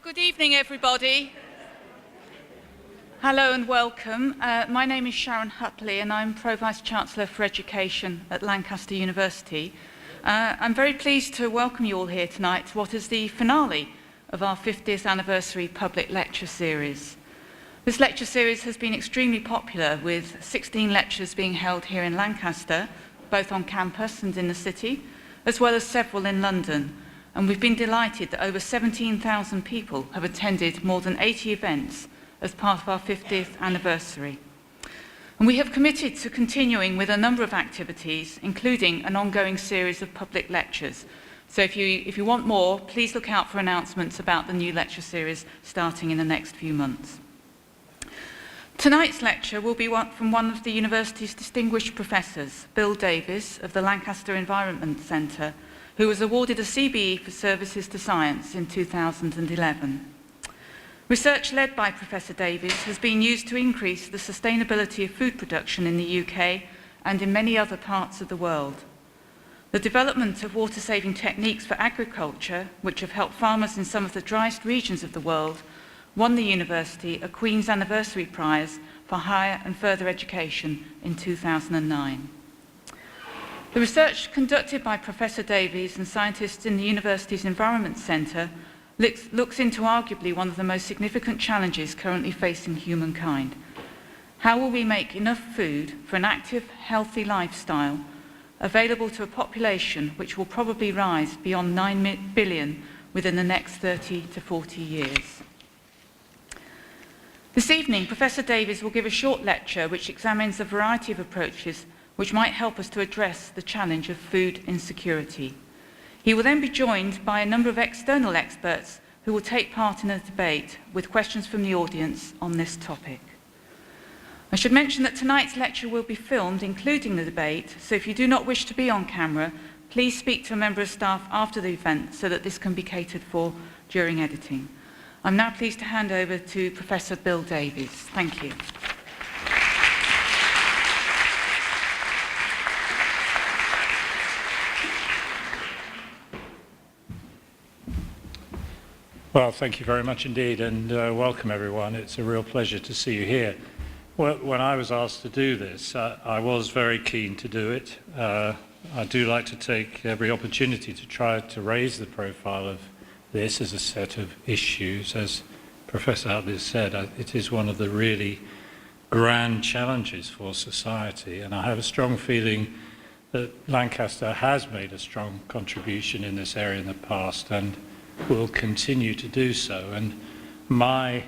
Well, good evening, everybody. Hello and welcome. My name is Sharon Hutley and I'm Pro-Vice-Chancellor for Education at Lancaster University. I'm very pleased to welcome you all here tonight to what is the finale of our 50th anniversary public lecture series. This lecture series has been extremely popular, with 16 lectures being held here in Lancaster, both on campus and in the city, as well as several in London. And we've been delighted that over 17,000 people have attended more than 80 events as part of our 50th anniversary. And we have committed to continuing with a number of activities, including an ongoing series of public lectures. So if you want more, please look out for announcements about the new lecture series starting in the next few months. Tonight's lecture will be from one of the university's distinguished professors, Bill Davies of the Lancaster Environmental Centre, who was awarded a CBE for services to science in 2011. Research led by Professor Davies has been used to increase the sustainability of food production in the UK and in many other parts of the world. The development of water-saving techniques for agriculture, which have helped farmers in some of the driest regions of the world, won the university a Queen's Anniversary Prize for Higher and Further Education in 2009. The research conducted by Professor Davies and scientists in the university's Environment Centre looks into arguably one of the most significant challenges currently facing humankind. How will we make enough food for an active, healthy lifestyle available to a population which will probably rise beyond 9 billion within the next 30 to 40 years? This evening, Professor Davies will give a short lecture which examines a variety of approaches which might help us to address the challenge of food insecurity. He will then be joined by a number of external experts who will take part in a debate with questions from the audience on this topic. I should mention that tonight's lecture will be filmed, including the debate, so if you do not wish to be on camera, please speak to a member of staff after the event so that this can be catered for during editing. I'm now pleased to hand over to Professor Bill Davies. Thank you. Well, thank you very much indeed, and welcome everyone. It's a real pleasure to see you here. Well, when I was asked to do this, I was very keen to do it. I do like to take every opportunity to try to raise the profile of this as a set of issues. As Professor Hutley said, it is one of the really grand challenges for society, and I have a strong feeling that Lancaster has made a strong contribution in this area in the past and will continue to do so. And my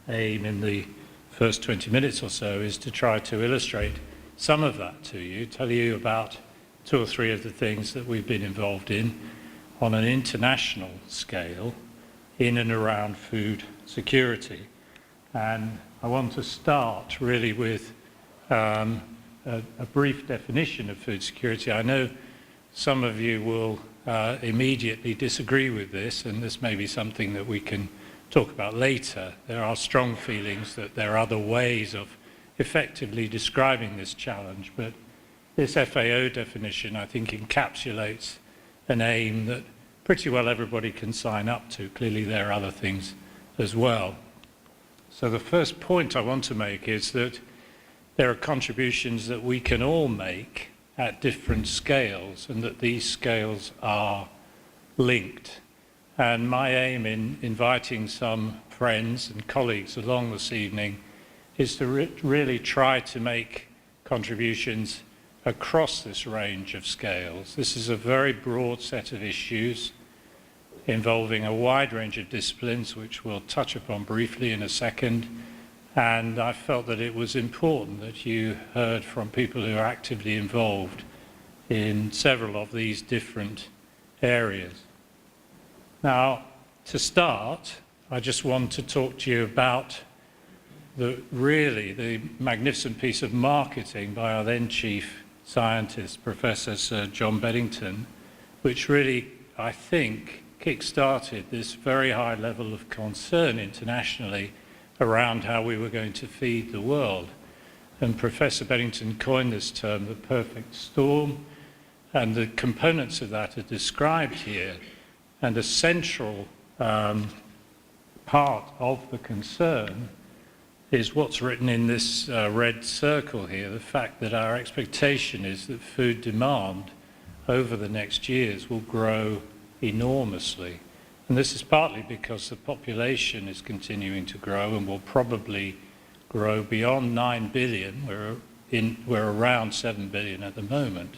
aim in the first 20 minutes or so is to try to illustrate some of that to you, tell you about 2 or 3 of the things that we've been involved in on an international scale in and around food security. And I want to start really with a brief definition of food security. I know some of you will immediately disagree with this, and this may be something that we can talk about later. There are strong feelings that there are other ways of effectively describing this challenge, but this FAO definition, I think, encapsulates an aim that pretty well everybody can sign up to. Clearly there are other things as well. So the first point I want to make is that there are contributions that we can all make at different scales, and that these scales are linked. And my aim in inviting some friends and colleagues along this evening is to really try to make contributions across this range of scales. This is a very broad set of issues involving a wide range of disciplines, which we'll touch upon briefly in a second. And I felt that it was important that you heard from people who are actively involved in several of these different areas. Now, to start, I just want to talk to you about the magnificent piece of marketing by our then chief scientist, Professor Sir John Beddington, which really, I think, kick-started this very high level of concern internationally around how we were going to feed the world. And Professor Beddington coined this term, the perfect storm, and the components of that are described here. And a central part of the concern is what's written in this red circle here, the fact that our expectation is that food demand over the next years will grow enormously. And this is partly because the population is continuing to grow and will probably grow beyond 9 billion. We're around 7 billion at the moment.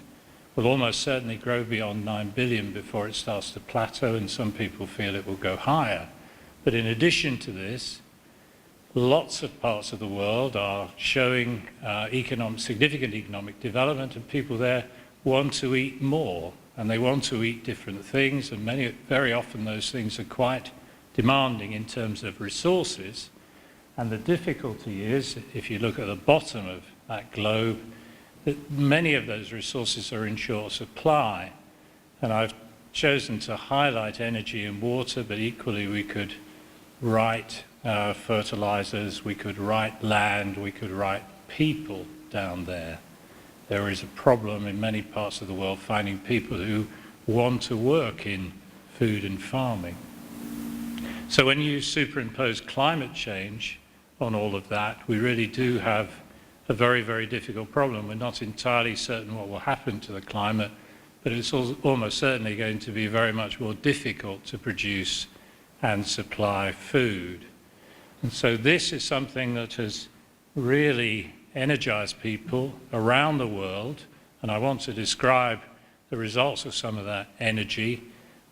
Will almost certainly grow beyond 9 billion before it starts to plateau, and some people feel it will go higher. But in addition to this, lots of parts of the world are showing significant economic development, and people there want to eat more, and they want to eat different things, and very often those things are quite demanding in terms of resources. And the difficulty is, if you look at the bottom of that globe, that many of those resources are in short supply. And I've chosen to highlight energy and water, but equally we could write fertilizers, we could write land, we could write people down there. There is a problem in many parts of the world finding people who want to work in food and farming. So when you superimpose climate change on all of that, we really do have a very, very difficult problem. We're not entirely certain what will happen to the climate, but it's almost certainly going to be very much more difficult to produce and supply food. And so this is something that has really energized people around the world, and I want to describe the results of some of that energy.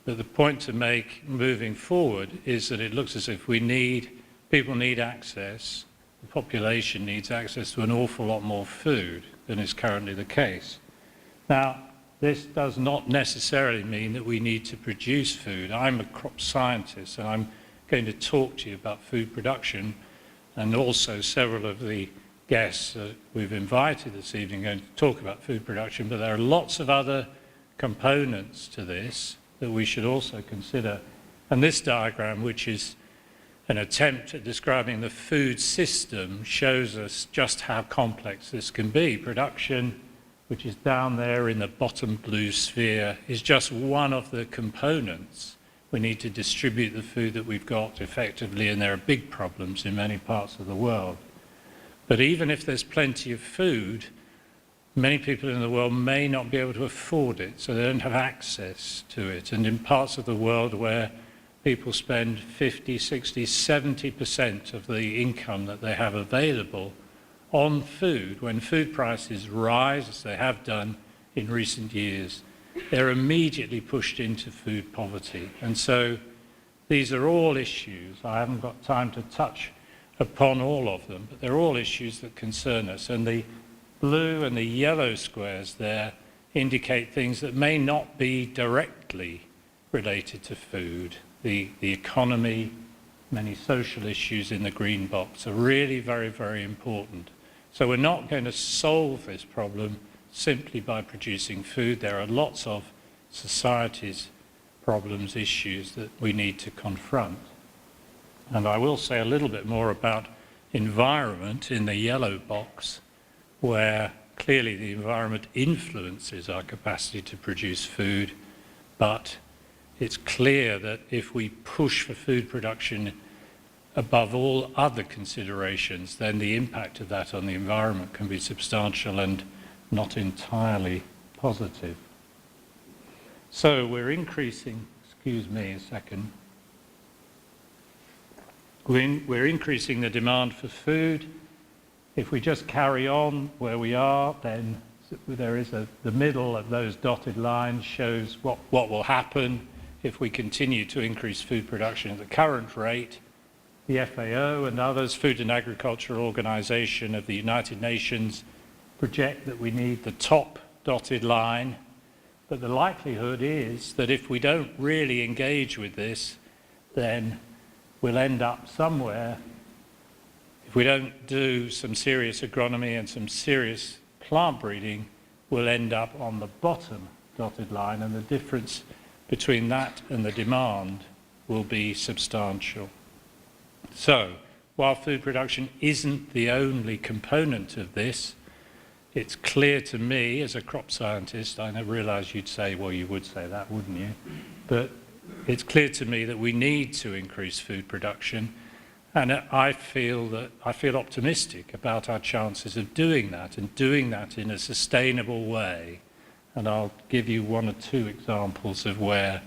But the point to make moving forward is that it looks as if people need access, the population needs access to an awful lot more food than is currently the case. Now, this does not necessarily mean that we need to produce food. I'm a crop scientist, and I'm going to talk to you about food production, and also several of the guests that we've invited this evening are going to talk about food production, but there are lots of other components to this that we should also consider. And this diagram, which is an attempt at describing the food system, shows us just how complex this can be. Production, which is down there in the bottom blue sphere, is just one of the components. We need to distribute the food that we've got effectively, and there are big problems in many parts of the world. But even if there's plenty of food, many people in the world may not be able to afford it, so they don't have access to it. And in parts of the world where people spend 50, 60, 70% of the income that they have available on food, when food prices rise, as they have done in recent years, they're immediately pushed into food poverty. And so these are all issues. I haven't got time to touch upon all of them, but they're all issues that concern us. And the blue and the yellow squares there indicate things that may not be directly related to food. The economy, many social issues in the green box are really very, very important. So we're not going to solve this problem simply by producing food. There are lots of society's problems, issues that we need to confront. And I will say a little bit more about environment in the yellow box, where clearly the environment influences our capacity to produce food, but it's clear that if we push for food production above all other considerations, then the impact of that on the environment can be substantial and not entirely positive. So we're increasing, excuse me a second, we're increasing the demand for food. If we just carry on where we are, then there is the middle of those dotted lines shows what will happen if we continue to increase food production at the current rate. The FAO and others, Food and Agriculture Organization of the United Nations, project that we need the top dotted line, but the likelihood is that if we don't really engage with this, then we'll end up somewhere, if we don't do some serious agronomy and some serious plant breeding, we'll end up on the bottom dotted line, and the difference between that and the demand will be substantial. So, while food production isn't the only component of this, it's clear to me as a crop scientist, I realise you'd say, well, you would say that, wouldn't you? But it's clear to me that we need to increase food production, and I feel optimistic about our chances of doing that, and doing that in a sustainable way. And I'll give you one or two examples of where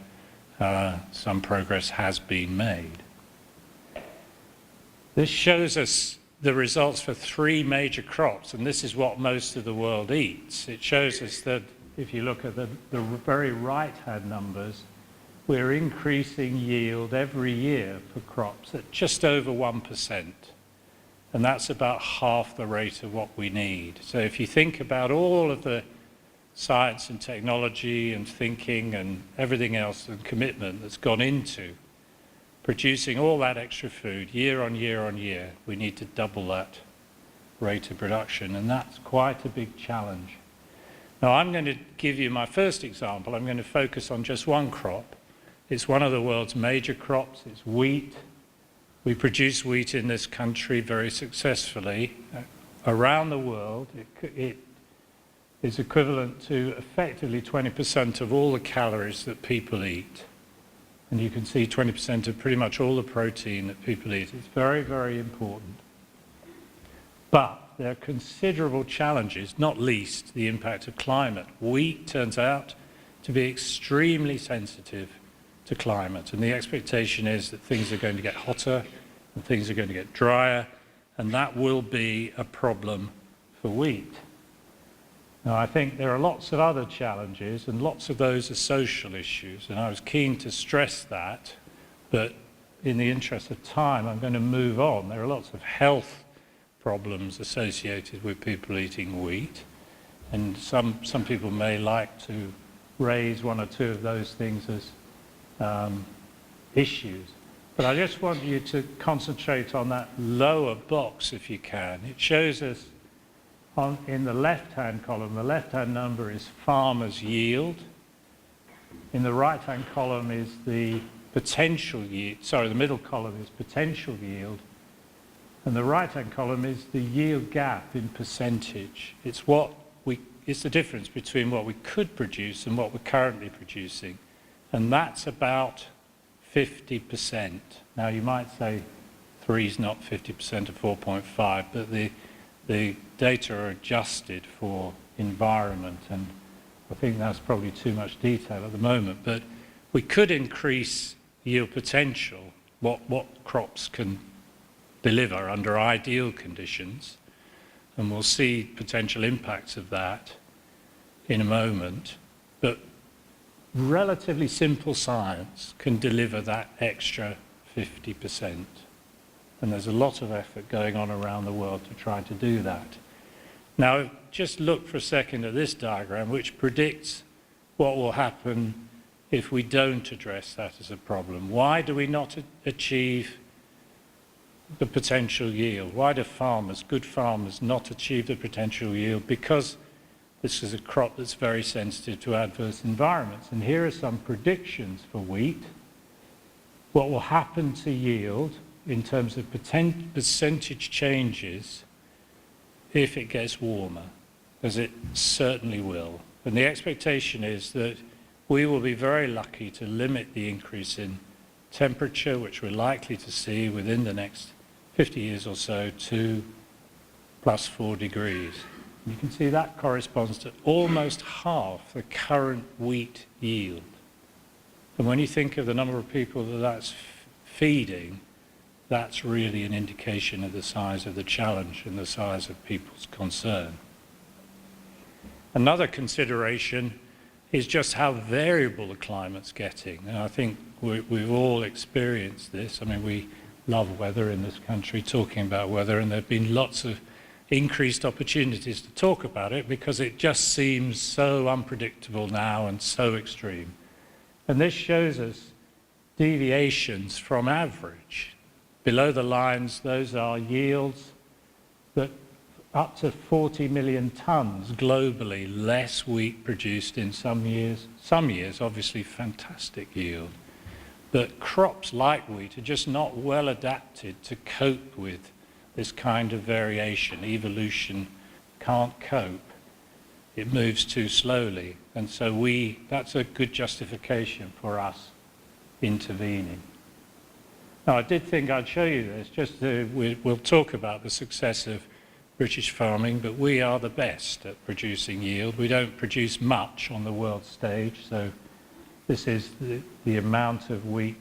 some progress has been made. This shows us the results for 3 major crops, and this is what most of the world eats. It shows us that if you look at the very right-hand numbers, we're increasing yield every year for crops at just over 1%. And that's about half the rate of what we need. So if you think about all of the science and technology and thinking and everything else and commitment that's gone into producing all that extra food year on year on year, we need to double that rate of production, and that's quite a big challenge. Now I'm going to give you my first example. I'm going to focus on just one crop. It's one of the world's major crops. It's wheat. We produce wheat in this country very successfully. Around the world, it is equivalent to effectively 20% of all the calories that people eat. And you can see 20% of pretty much all the protein that people eat. It's very, very important. But there are considerable challenges, not least the impact of climate. Wheat turns out to be extremely sensitive to climate, and the expectation is that things are going to get hotter and things are going to get drier, and that will be a problem for wheat. Now, I think there are lots of other challenges, and lots of those are social issues, and I was keen to stress that, but in the interest of time, I'm going to move on. There are lots of health problems associated with people eating wheat, and some people may like to raise one or two of those things as issues. But I just want you to concentrate on that lower box if you can. It shows us in the left-hand column, the left-hand number is farmers' yield. In the right-hand column is the potential yield, sorry, the middle column is potential yield. And the right-hand column is the yield gap in percentage. It's the difference between what we could produce and what we're currently producing. And that's about 50%. Now you might say 3 is not 50% of 4.5, but the data are adjusted for environment, and I think that's probably too much detail at the moment. But we could increase yield potential, what crops can deliver under ideal conditions, and we'll see potential impacts of that in a moment. But relatively simple science can deliver that extra 50%. And there's a lot of effort going on around the world to try to do that. Now, just look for a second at this diagram, which predicts what will happen if we don't address that as a problem. Why do we not achieve the potential yield? Why do good farmers, not achieve the potential yield? Because this is a crop that's very sensitive to adverse environments. And here are some predictions for wheat. What will happen to yield in terms of percentage changes if it gets warmer, as it certainly will. And the expectation is that we will be very lucky to limit the increase in temperature, which we're likely to see within the next 50 years or so, to +4 degrees. You can see that corresponds to almost half the current wheat yield. And when you think of the number of people that that's feeding, that's really an indication of the size of the challenge and the size of people's concern. Another consideration is just how variable the climate's getting. And I think we've all experienced this. I mean, we love weather in this country, talking about weather, and there have been lots of increased opportunities to talk about it because it just seems so unpredictable now and so extreme. And this shows us deviations from average. Below the lines, those are yields that up to 40 million tons globally less wheat produced in some years. Some years, obviously, fantastic yield. But crops like wheat are just not well adapted to cope with this kind of variation. Evolution can't cope. It moves too slowly. And so that's a good justification for us intervening. Now, I did think I'd show you this, we'll talk about the success of British farming, but we are the best at producing yield. We don't produce much on the world stage, so this is the amount of wheat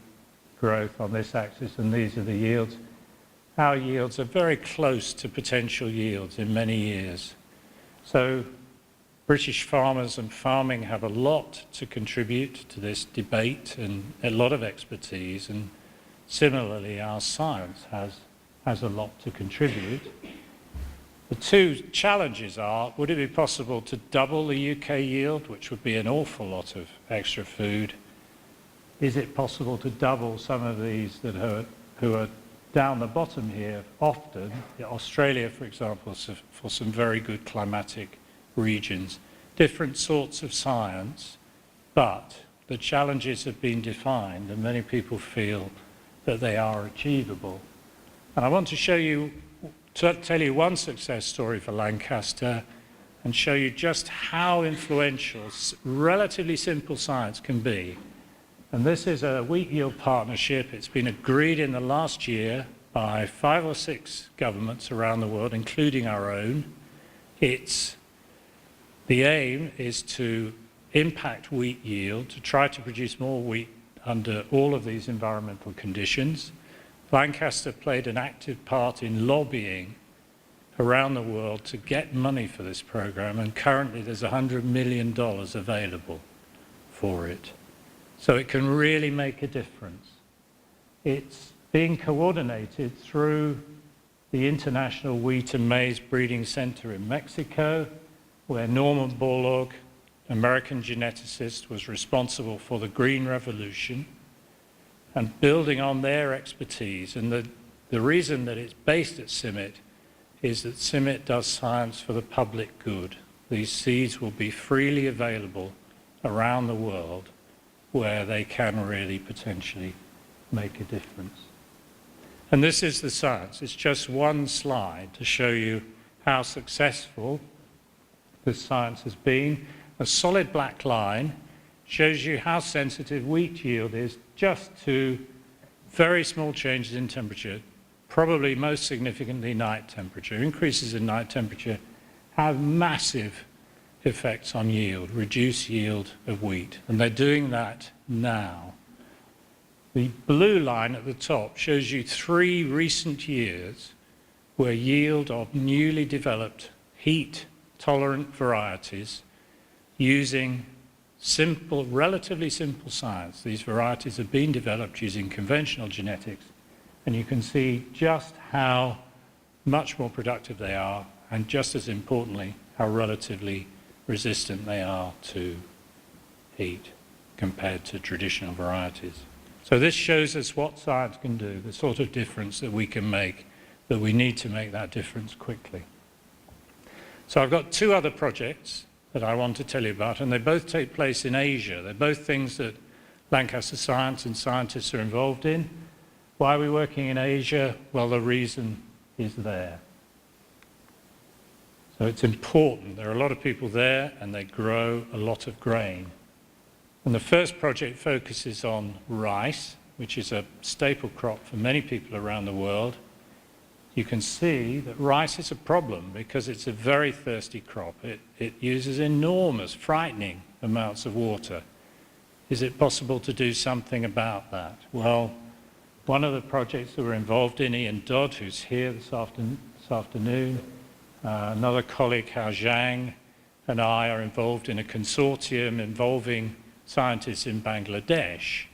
growth on this axis, and these are the yields. Our yields are very close to potential yields in many years. So British farmers and farming have a lot to contribute to this debate and a lot of expertise, and similarly our science has a lot to contribute. The two challenges are, would it be possible to double the UK yield, which would be an awful lot of extra food? Is it possible to double some of these who are down the bottom here often? Australia, for example, for some very good climatic regions. Different sorts of science, but the challenges have been defined and many people feel that they are achievable. And I want to tell you one success story for Lancaster and show you just how influential relatively simple science can be. And this is a wheat yield partnership. It's been agreed in the last year by 5 or 6 governments around the world, including our own. The aim is to impact wheat yield, to try to produce more wheat under all of these environmental conditions. Lancaster played an active part in lobbying around the world to get money for this program, and currently there's $100 million available for it. So it can really make a difference. It's being coordinated through the International Wheat and Maize Breeding Centre in Mexico, where Norman Borlaug, American geneticist, was responsible for the Green Revolution, and building on their expertise. And the reason that it's based at CIMMYT is that CIMMYT does science for the public good. These seeds will be freely available around the world where they can really potentially make a difference. And this is the science. It's just one slide to show you how successful this science has been. A solid black line shows you how sensitive wheat yield is just to very small changes in temperature, probably most significantly night temperature. Increases in night temperature have massive effects on yield, reduce yield of wheat, and they're doing that now. The blue line at the top shows you 3 recent years where yield of newly developed heat-tolerant varieties using simple, relatively simple science. These varieties have been developed using conventional genetics, and you can see just how much more productive they are, and just as importantly, how relatively resistant they are to heat compared to traditional varieties. So this shows us what science can do, the sort of difference that we can make, that we need to make that difference quickly. So I've got 2 other projects that I want to tell you about, and they both take place in Asia. They're both things that Lancaster Science and scientists are involved in. Why are we working in Asia? Well, the reason is there. So it's important. There are a lot of people there, and they grow a lot of grain. And the first project focuses on rice, which is a staple crop for many people around the world. You can see that rice is a problem because it's a very thirsty crop. It uses enormous, frightening amounts of water. Is it possible to do something about that? Well, one of the projects that we're involved in, Ian Dodd, who's here this afternoon, another colleague, Hao Zhang, and I are involved in a consortium involving scientists in Bangladesh,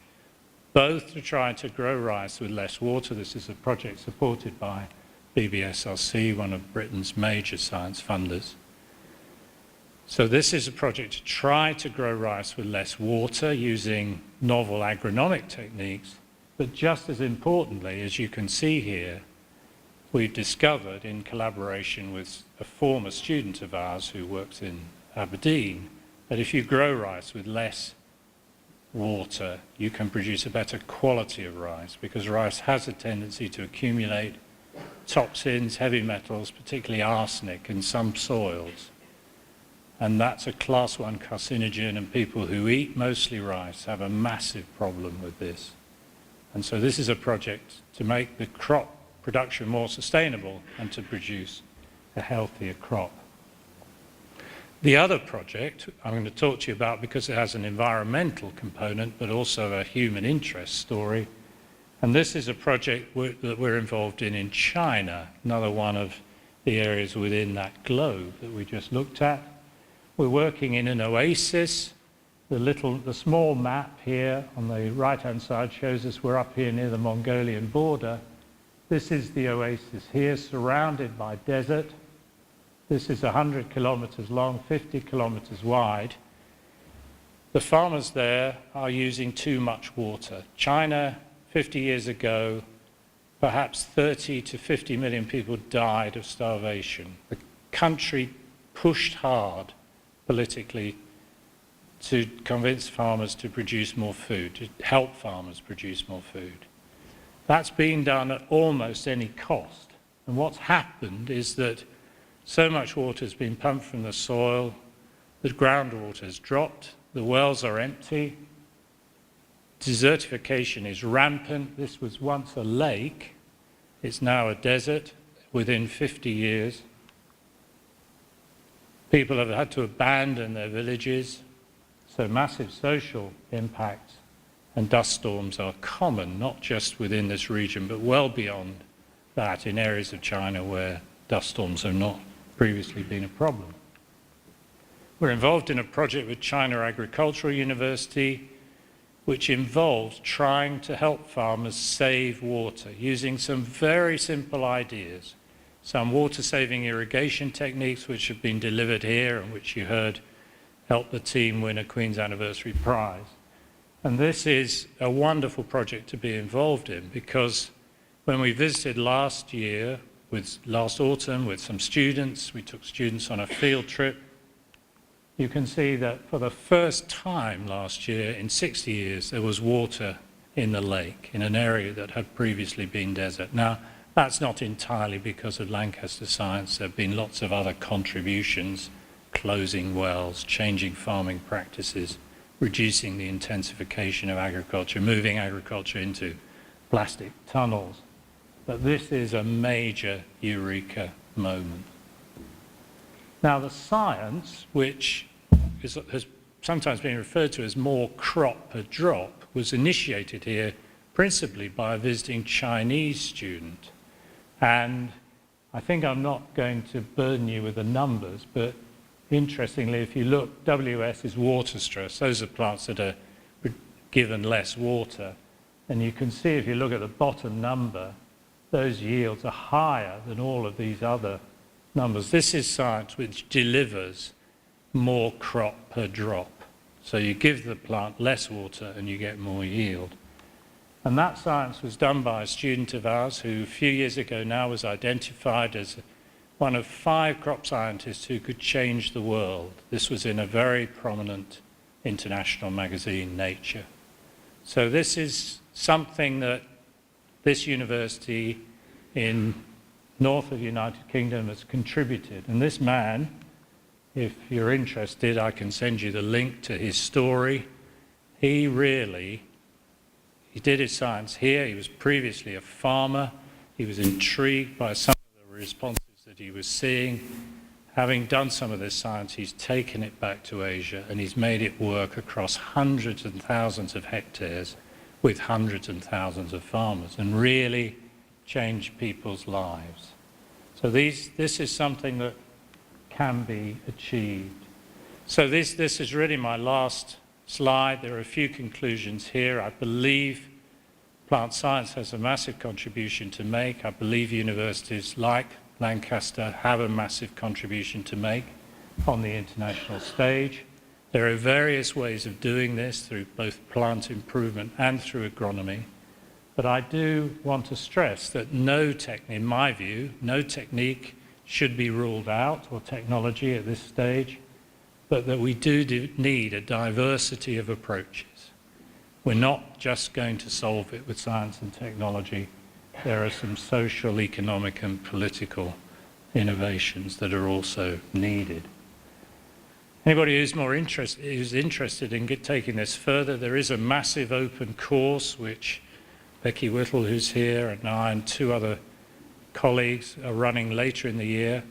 both to try to grow rice with less water. This is a project supported by BBSRC, one of Britain's major science funders. So this is a project to try to grow rice with less water using novel agronomic techniques, but just as importantly, as you can see here, we've discovered in collaboration with a former student of ours who works in Aberdeen, that if you grow rice with less water, you can produce a better quality of rice, because rice has a tendency to accumulate toxins, heavy metals, particularly arsenic in some soils. and that's a class 1 carcinogen, and people who eat mostly rice have a massive problem with this. And so this is a project to make the crop production more sustainable and to produce a healthier crop. The other project I'm going to talk to you about, because it has an environmental component but also a human interest story, and this is a project that we're involved in China, another one of the areas within that globe that we just looked at. We're working in an oasis. The small map here on the right-hand side shows us we're up here near the Mongolian border. This is the oasis here, surrounded by desert. This is 100 kilometers long, 50 kilometers wide. The farmers there are using too much water. China, 50 years ago, perhaps 30 to 50 million people died of starvation. The country pushed hard politically to convince farmers to produce more food, to help farmers produce more food. That's been done at almost any cost. And what's happened is that so much water has been pumped from the soil, the groundwater has dropped, the wells are empty, desertification is rampant. This was once a lake, it's now a desert within 50 years. People have had to abandon their villages, so massive social impacts, and dust storms are common, not just within this region, but well beyond that in areas of China where dust storms have not previously been a problem. We're involved in a project with China Agricultural University, which involves trying to help farmers save water using some very simple ideas. Some water-saving irrigation techniques which have been delivered here and which you heard helped the team win a Queen's Anniversary Prize. And this is a wonderful project to be involved in, because when we visited last autumn with some students, we took students on a field trip, you can see that for the first time last year in 60 years there was water in the lake in an area that had previously been desert. Now, that's not entirely because of Lancaster Science. There have been lots of other contributions, closing wells, changing farming practices, reducing the intensification of agriculture, moving agriculture into plastic tunnels. But this is a major eureka moment. Now, the science, which has sometimes been referred to as more crop per drop, was initiated here principally by a visiting Chinese student. And I think I'm not going to burden you with the numbers, but interestingly, if you look, WS is water stress. Those are plants that are given less water. And you can see if you look at the bottom number, those yields are higher than all of these other numbers. This is science which delivers more crop per drop. So you give the plant less water and you get more yield. And that science was done by a student of ours who a few years ago now was identified as one of 5 crop scientists who could change the world. This was in a very prominent international magazine, Nature. So this is something that this university in north of the United Kingdom has contributed. And this man, if you're interested, I can send you the link to his story. He did his science here. He was previously a farmer. He was intrigued by some of the responses that he was seeing. Having done some of this science, he's taken it back to Asia and he's made it work across hundreds and thousands of hectares with hundreds and thousands of farmers and really changed people's lives. So this is something that can be achieved. So this is really my last slide. There are a few conclusions here. I believe plant science has a massive contribution to make. I believe universities like Lancaster have a massive contribution to make on the international stage. There are various ways of doing this through both plant improvement and through agronomy. But I do want to stress that in my view, no technique should be ruled out or technology at this stage, but that we do need a diversity of approaches. We're not just going to solve it with science and technology. There are some social, economic and political innovations that are also needed. Anybody who's interested in taking this further, there is a massive open course which Becky Whittle, who's here, and I and 2 other colleagues are running later in the year.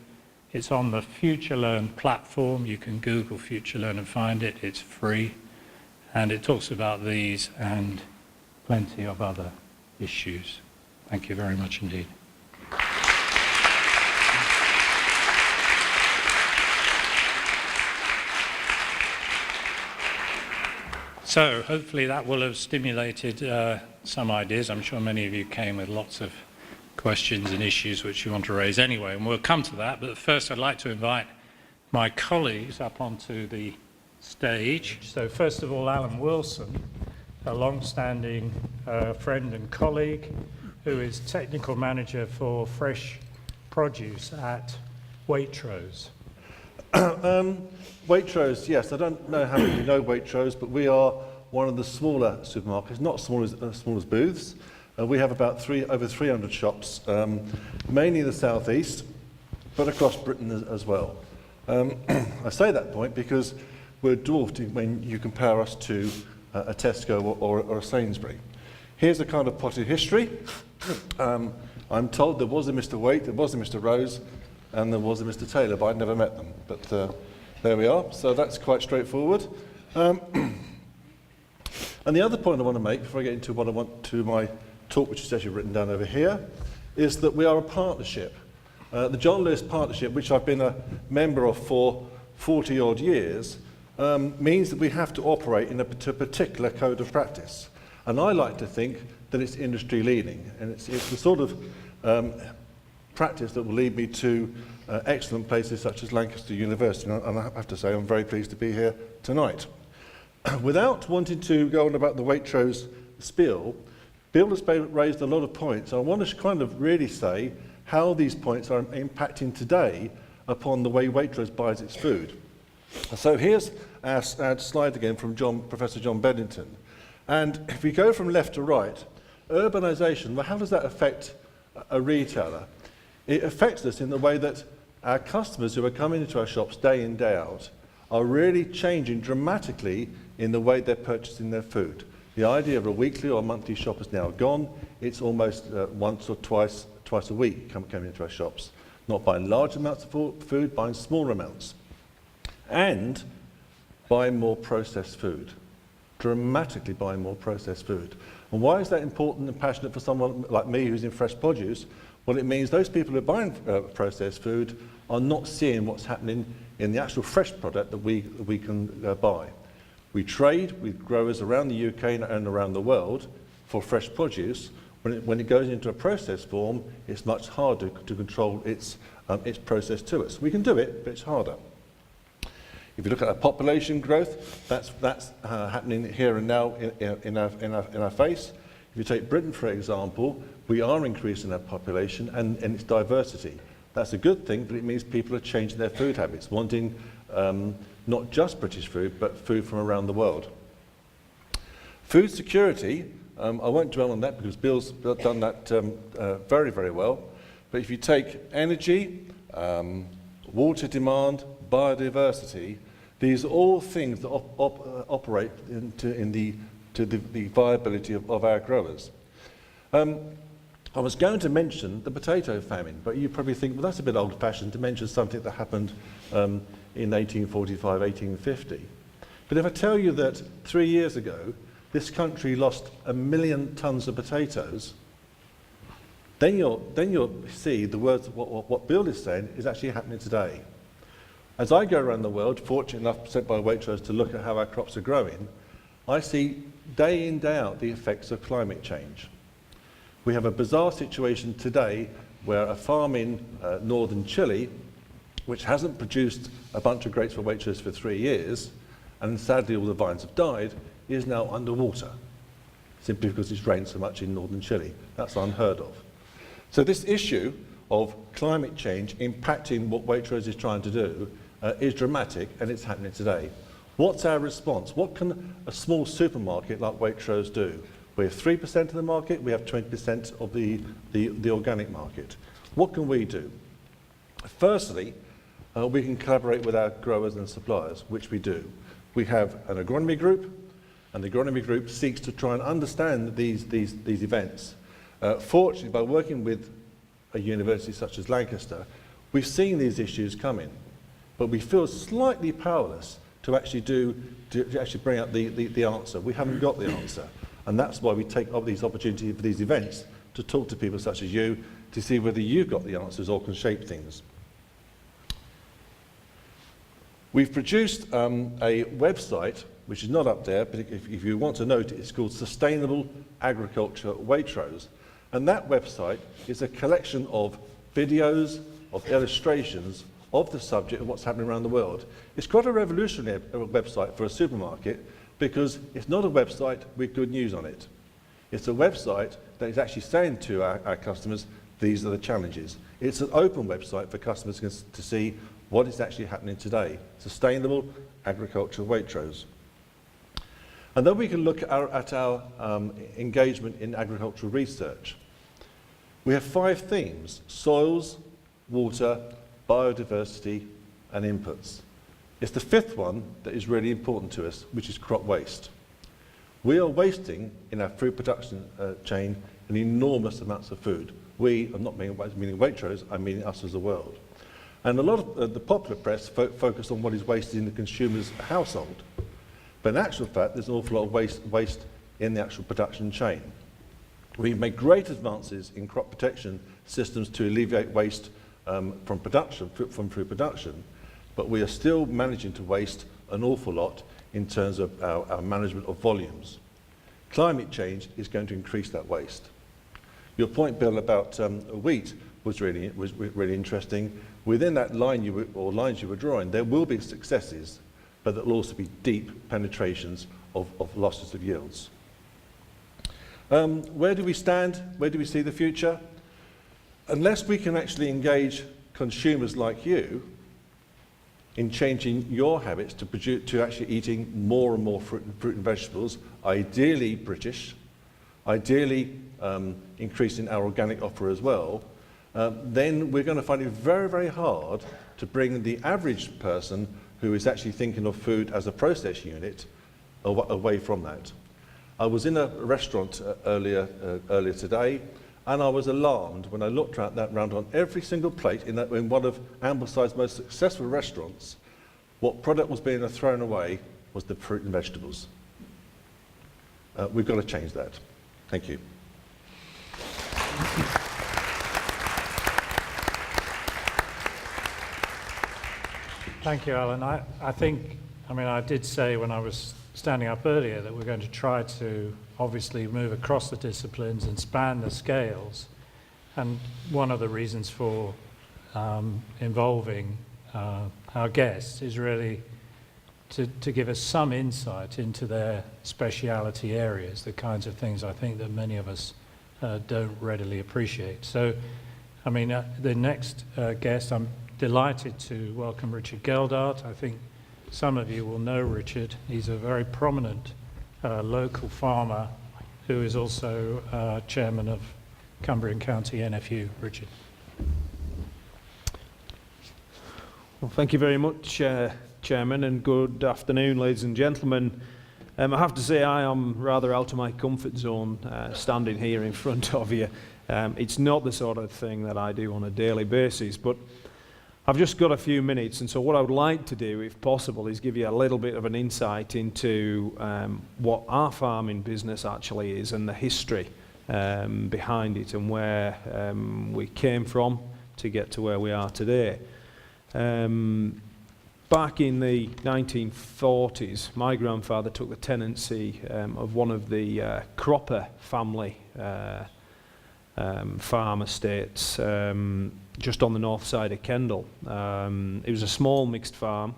It's on the FutureLearn platform. You can Google FutureLearn and find it. It's free. And it talks about these and plenty of other issues. Thank you very much indeed. So hopefully that will have stimulated some ideas. I'm sure many of you came with lots of questions and issues which you want to raise anyway, and we'll come to that. But first I'd like to invite my colleagues up onto the stage. So first of all, Alan Wilson, a long-standing friend and colleague who is Technical Manager for Fresh Produce at Waitrose. Waitrose, yes, I don't know how many of you know Waitrose, but we are one of the smaller supermarkets, not small as Booths. We have about over 300 shops, mainly in the southeast, but across Britain as well. I say that point because we're dwarfed when you compare us to a Tesco or a Sainsbury. Here's a kind of potted history. I'm told there was a Mr. Waite, there was a Mr. Rose, and there was a Mr. Taylor, but I'd never met them. But there we are, so that's quite straightforward. And the other point I want to make, before I get into what I want to my talk, which is actually written down over here, is that we are a partnership. The John Lewis Partnership, which I've been a member of for 40-odd years, means that we have to operate in a particular code of practice. And I like to think that it's industry-leading, and it's the sort of practice that will lead me to excellent places such as Lancaster University, and I have to say I'm very pleased to be here tonight. Without wanting to go on about the Waitrose spiel, Bill has raised a lot of points. I want to kind of really say how these points are impacting today upon the way Waitrose buys its food. So here's our slide again from Professor John Bennington. And if we go from left to right, urbanisation, well, how does that affect a retailer? It affects us in the way that our customers who are coming into our shops day in, day out are really changing dramatically in the way they're purchasing their food. The idea of a weekly or monthly shop is now gone. It's almost once or twice a week coming into our shops. Not buying large amounts of food, buying smaller amounts. And buying more processed food. Dramatically buying more processed food. And why is that important and passionate for someone like me who's in fresh produce? Well, it means those people who are buying processed food are not seeing what's happening in the actual fresh product that we can buy. We trade with growers around the UK and around the world for fresh produce. When it goes into a processed form, it's much harder to control its process to us. We can do it, but it's harder. If you look at our population growth, that's happening here and now in our face. If you take Britain, for example, we are increasing our population and its diversity. That's a good thing, but it means people are changing their food habits, wanting not just British food, but food from around the world. Food security, I won't dwell on that because Bill's done that very, very well. But if you take energy, water demand, biodiversity, these are all things that operate to the viability of our growers. I was going to mention the potato famine, but you probably think, well, that's a bit old-fashioned to mention something that happened in 1845, 1850. But if I tell you that 3 years ago, this country lost 1 million tonnes of potatoes, then you'll see the words of what Bill is saying is actually happening today. As I go around the world, fortunate enough sent by Waitrose to look at how our crops are growing, I see day in, day out the effects of climate change. We have a bizarre situation today where a farm in northern Chile, which hasn't produced a bunch of grapes for Waitrose for 3 years, and sadly all the vines have died, is now underwater, simply because it's rained so much in northern Chile. That's unheard of. So this issue of climate change impacting what Waitrose is trying to do is dramatic, and it's happening today. What's our response? What can a small supermarket like Waitrose do? We have 3% of the market, we have 20% of the organic market. What can we do? Firstly, we can collaborate with our growers and suppliers, which we do. We have an agronomy group, and the agronomy group seeks to try and understand these events. Fortunately, by working with a university such as Lancaster, we've seen these issues coming, but we feel slightly powerless to actually bring out the answer. We haven't got the answer, and that's why we take up these opportunities for these events to talk to people such as you to see whether you've got the answers or can shape things. We've produced a website which is not up there, but if you want to note it, it's called Sustainable Agriculture Waitrose. And that website is a collection of videos, of illustrations of the subject of what's happening around the world. It's quite a revolutionary website for a supermarket because it's not a website with good news on it. It's a website that is actually saying to our customers, these are the challenges. It's an open website for customers to see what is actually happening today. Sustainable Agricultural Waitrose. And then we can look at our engagement in agricultural research. We have 5 themes: soils, water, biodiversity, and inputs. It's the 5th one that is really important to us, which is crop waste. We are wasting in our food production chain an enormous amounts of food. We, I'm not meaning Waitrose, I mean us as a world. And a lot of the popular press focus on what is wasted in the consumer's household. But in actual fact, there's an awful lot of waste in the actual production chain. We've made great advances in crop protection systems to alleviate waste from food production, but we are still managing to waste an awful lot in terms of our management of volumes. Climate change is going to increase that waste. Your point, Bill, about wheat was really interesting. Within that line lines you were drawing, there will be successes, but there will also be deep penetrations of losses of yields. Where do we stand? Where do we see the future? Unless we can actually engage consumers like you in changing your habits to actually eating more and more fruit and vegetables, ideally British, ideally increasing our organic offer as well, then we're going to find it very, very hard to bring the average person who is actually thinking of food as a process unit away from that. I was in a restaurant earlier today, and I was alarmed when I looked around on every single plate in one of Ambleside's most successful restaurants. What product was being thrown away was the fruit and vegetables. We've got to change that. Thank you. Thank you, Alan. I did say when I was standing up earlier that we're going to try to obviously move across the disciplines and span the scales. And one of the reasons for involving our guests is really to give us some insight into their speciality areas, the kinds of things I think that many of us don't readily appreciate. So, the next guest, I'm delighted to welcome Richard Geldart. I think some of you will know Richard. He's a very prominent local farmer who is also chairman of Cumbrian County NFU. Richard. Well, thank you very much, Chairman, and good afternoon, ladies and gentlemen. I have to say I am rather out of my comfort zone standing here in front of you. It's not the sort of thing that I do on a daily basis, but I've just got a few minutes, and so what I would like to do, if possible, is give you a little bit of an insight into what our farming business actually is and the history behind it and where we came from to get to where we are today. Back in the 1940s, my grandfather took the tenancy of one of the Cropper family farm estates just on the north side of Kendal. It was a small mixed farm.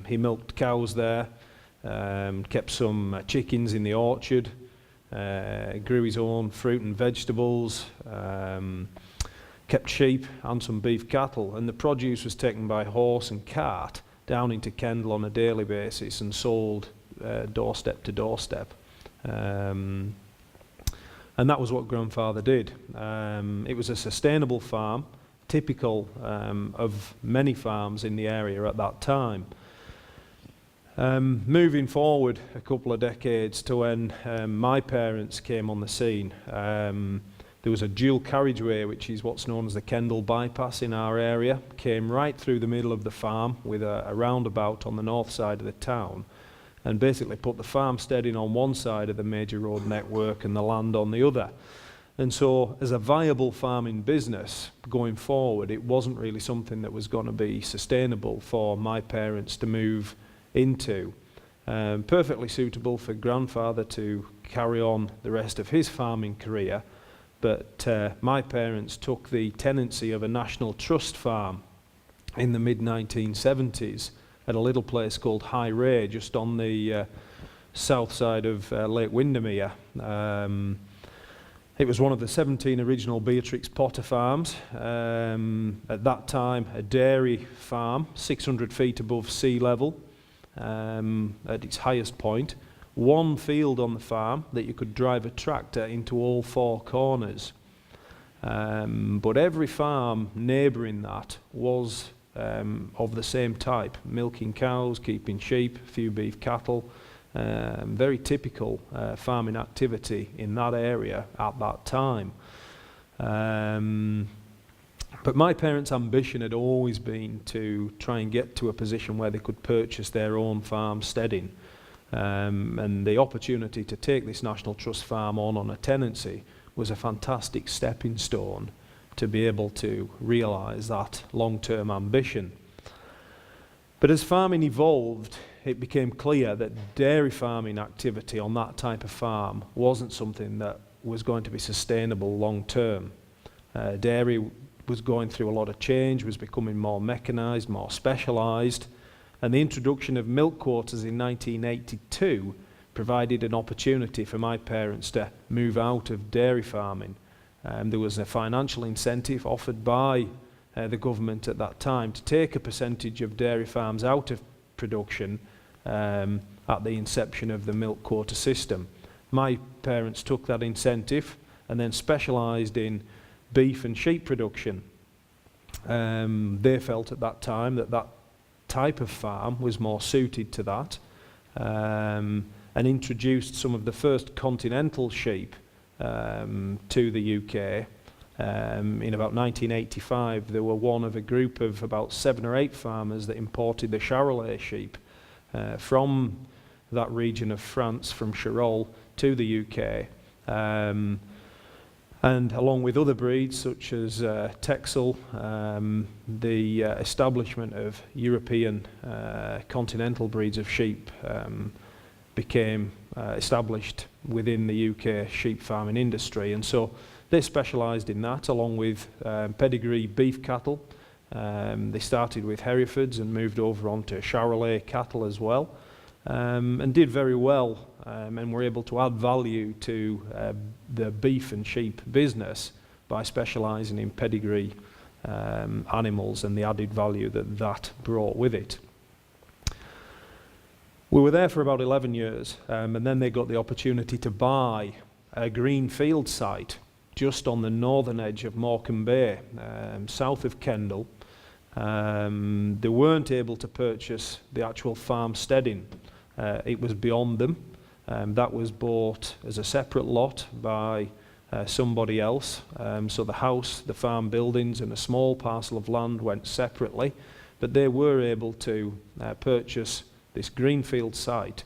He milked cows there, kept some chickens in the orchard, grew his own fruit and vegetables, kept sheep and some beef cattle, and the produce was taken by horse and cart down into Kendal on a daily basis and sold doorstep to doorstep. And that was what Grandfather did. It was a sustainable farm. typical of many farms in the area at that time. Moving forward a couple of decades to when my parents came on the scene, there was a dual carriageway, which is what's known as the Kendal bypass in our area, came right through the middle of the farm with a roundabout on the north side of the town, and basically put the farmsteading on one side of the major road network and the land on the other. And so as a viable farming business going forward, it wasn't really something that was going to be sustainable for my parents to move into. Perfectly suitable for grandfather to carry on the rest of his farming career, but my parents took the tenancy of a National Trust farm in the mid-1970s at a little place called High Ray, just on the south side of Lake Windermere. It was one of the 17 original Beatrix Potter farms. At that time, a dairy farm, 600 feet above sea level, at its highest point. One field on the farm that you could drive a tractor into all four corners. But every farm neighbouring that was of the same type, milking cows, keeping sheep, a few beef cattle. Very typical farming activity in that area at that time. But my parents' ambition had always been to try and get to a position where they could purchase their own farmsteading. And the opportunity to take this National Trust farm on a tenancy was a fantastic stepping stone to be able to realise that long-term ambition. But as farming evolved, it became clear that dairy farming activity on that type of farm wasn't something that was going to be sustainable long-term. Dairy was going through a lot of change, was becoming more mechanised, more specialised, and the introduction of milk quotas in 1982 provided an opportunity for my parents to move out of dairy farming. There was a financial incentive offered by the government at that time to take a percentage of dairy farms out of production at the inception of the milk quota system. My parents took that incentive and then specialised in beef and sheep production. They felt at that time that that type of farm was more suited to that, and introduced some of the first continental sheep to the UK. In about 1985, they were one of a group of about 7 or 8 farmers that imported the Charolais sheep from that region of France, from Charolles to the UK. And along with other breeds such as Texel, the establishment of European continental breeds of sheep became established within the UK sheep farming industry. And so they specialised in that, along with pedigree beef cattle. They started with Herefords and moved over onto Charolais cattle as well, and did very well, and were able to add value to the beef and sheep business by specialising in pedigree animals and the added value that that brought with it. We were there for about 11 years, and then they got the opportunity to buy a greenfield site just on the northern edge of Morecambe Bay, south of Kendal. They weren't able to purchase the actual farmsteading. It was beyond them. That was bought as a separate lot by somebody else. So the house, the farm buildings and a small parcel of land went separately, but they were able to purchase this greenfield site.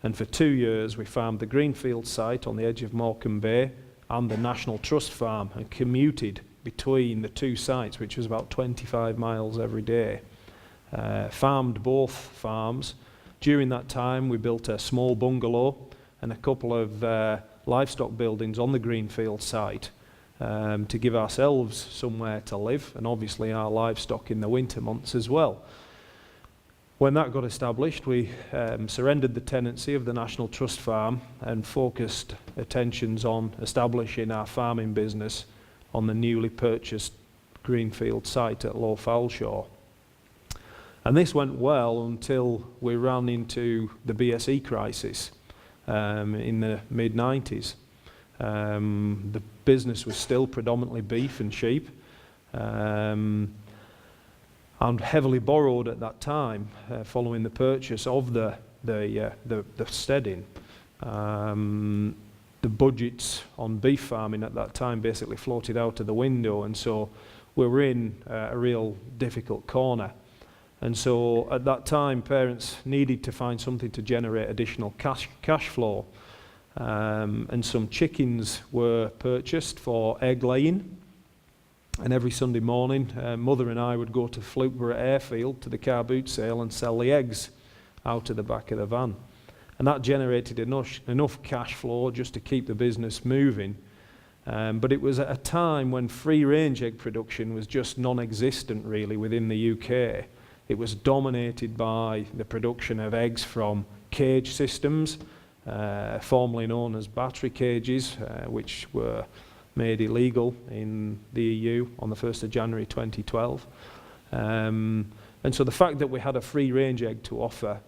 And for 2 years we farmed the greenfield site on the edge of Morecambe Bay and the National Trust farm, and commuted between the two sites, which was about 25 miles every day. Farmed both farms. During that time we built a small bungalow and a couple of livestock buildings on the greenfield site to give ourselves somewhere to live, and obviously our livestock in the winter months as well. When that got established, we surrendered the tenancy of the National Trust farm and focused attentions on establishing our farming business on the newly purchased greenfield site at Low Foulshaw. And this went well until we ran into the BSE crisis in the mid-90s. The business was still predominantly beef and sheep. and heavily borrowed at that time following the purchase of the steading. The budgets on beef farming at that time basically floated out of the window, and so we were in a real difficult corner. And so at that time, parents needed to find something to generate additional cash flow. And some chickens were purchased for egg laying. And every Sunday morning, Mother and I would go to Flukeborough Airfield to the car boot sale and sell the eggs out of the back of the van. And that generated enough cash flow just to keep the business moving. But it was at a time when free-range egg production was just non-existent really within the UK. It was dominated by the production of eggs from cage systems, formerly known as battery cages, which were made illegal in the EU on the 1st of January 2012. And so the fact that we had a free-range egg to offer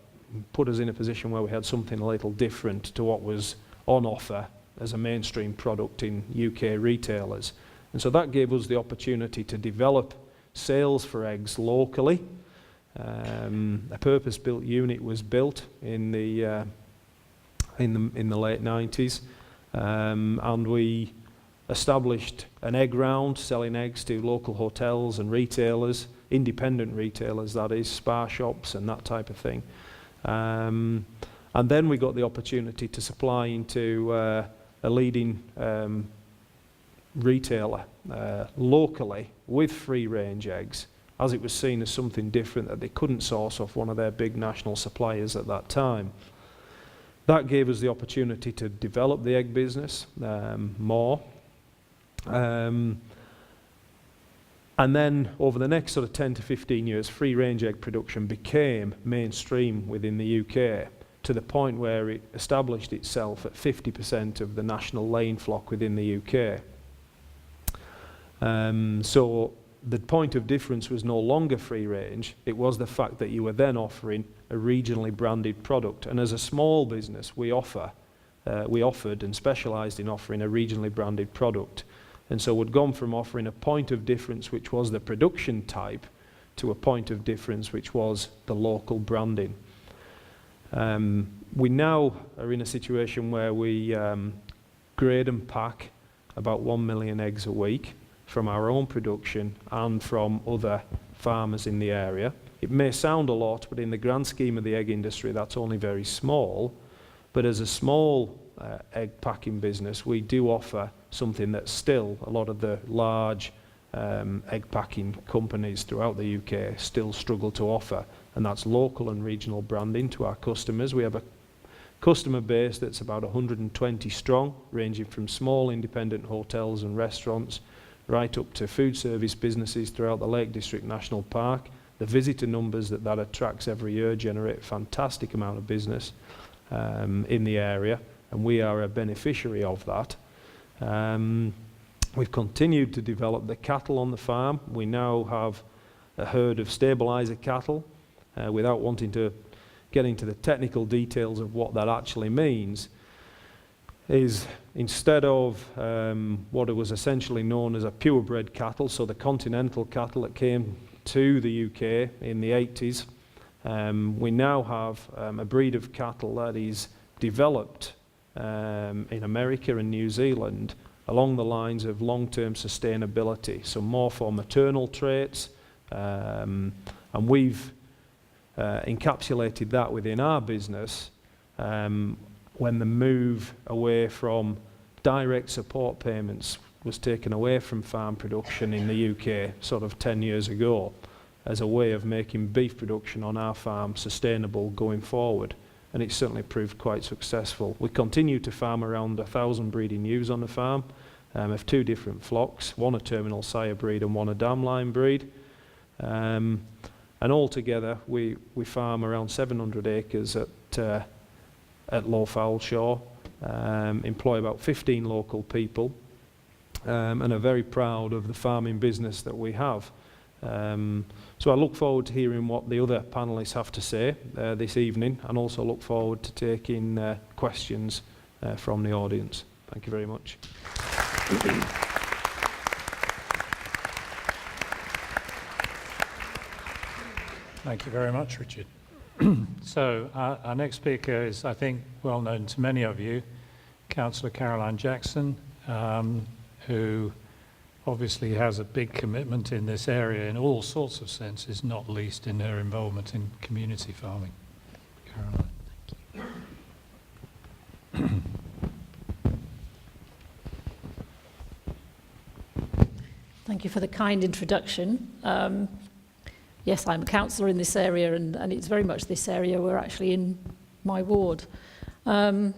put us in a position where we had something a little different to what was on offer as a mainstream product in UK retailers. And so that gave us the opportunity to develop sales for eggs locally. A purpose-built unit was built in the late 90s, and we established an egg round selling eggs to local hotels and retailers, independent retailers that is, spa shops and that type of thing. And then we got the opportunity to supply into a leading retailer locally with free-range eggs, as it was seen as something different that they couldn't source off one of their big national suppliers at that time. That gave us the opportunity to develop the egg business more. And then over the next sort of 10 to 15 years, free-range egg production became mainstream within the UK to the point where it established itself at 50% of the national laying flock within the UK. So the point of difference was no longer free range, it was the fact that you were then offering a regionally branded product. And as a small business, we offered and specialised in offering a regionally branded product. And so we'd gone from offering a point of difference, which was the production type, to a point of difference, which was the local branding. We now are in a situation where we grade and pack about 1 million eggs a week from our own production and from other farmers in the area. It may sound a lot, but in the grand scheme of the egg industry, that's only very small. But as a small egg packing business, we do offer something that still a lot of the large egg packing companies throughout the UK still struggle to offer, and that's local and regional branding to our customers. We have a customer base that's about 120 strong, ranging from small independent hotels and restaurants right up to food service businesses throughout the Lake District National Park. The visitor numbers that attracts every year generate a fantastic amount of business in the area, and we are a beneficiary of that. We've continued to develop the cattle on the farm. We now have a herd of stabiliser cattle. Without wanting to get into the technical details of what that actually means, is instead of what it was essentially known as a purebred cattle, so the continental cattle that came to the UK in the 80s, we now have a breed of cattle that is developed in America and New Zealand along the lines of long-term sustainability, so more for maternal traits, and we've encapsulated that within our business when the move away from direct support payments was taken away from farm production in the UK sort of 10 years ago as a way of making beef production on our farm sustainable going forward. And it's certainly proved quite successful. We continue to farm around 1,000 breeding ewes on the farm, of 2 different flocks, one a terminal sire breed and one a dam line breed. And altogether, we farm around 700 acres at Low Foulshaw, employ about 15 local people, and are very proud of the farming business that we have. So I look forward to hearing what the other panellists have to say this evening, and also look forward to taking questions from the audience. Thank you very much. Thank you very much, Richard. So our next speaker is, I think, well known to many of you, Councillor Caroline Jackson, who obviously has a big commitment in this area in all sorts of senses, not least in her involvement in community farming. Caroline. Thank you for the kind introduction. Yes, I'm a councillor in this area, and it's very much this area we're actually in my ward. But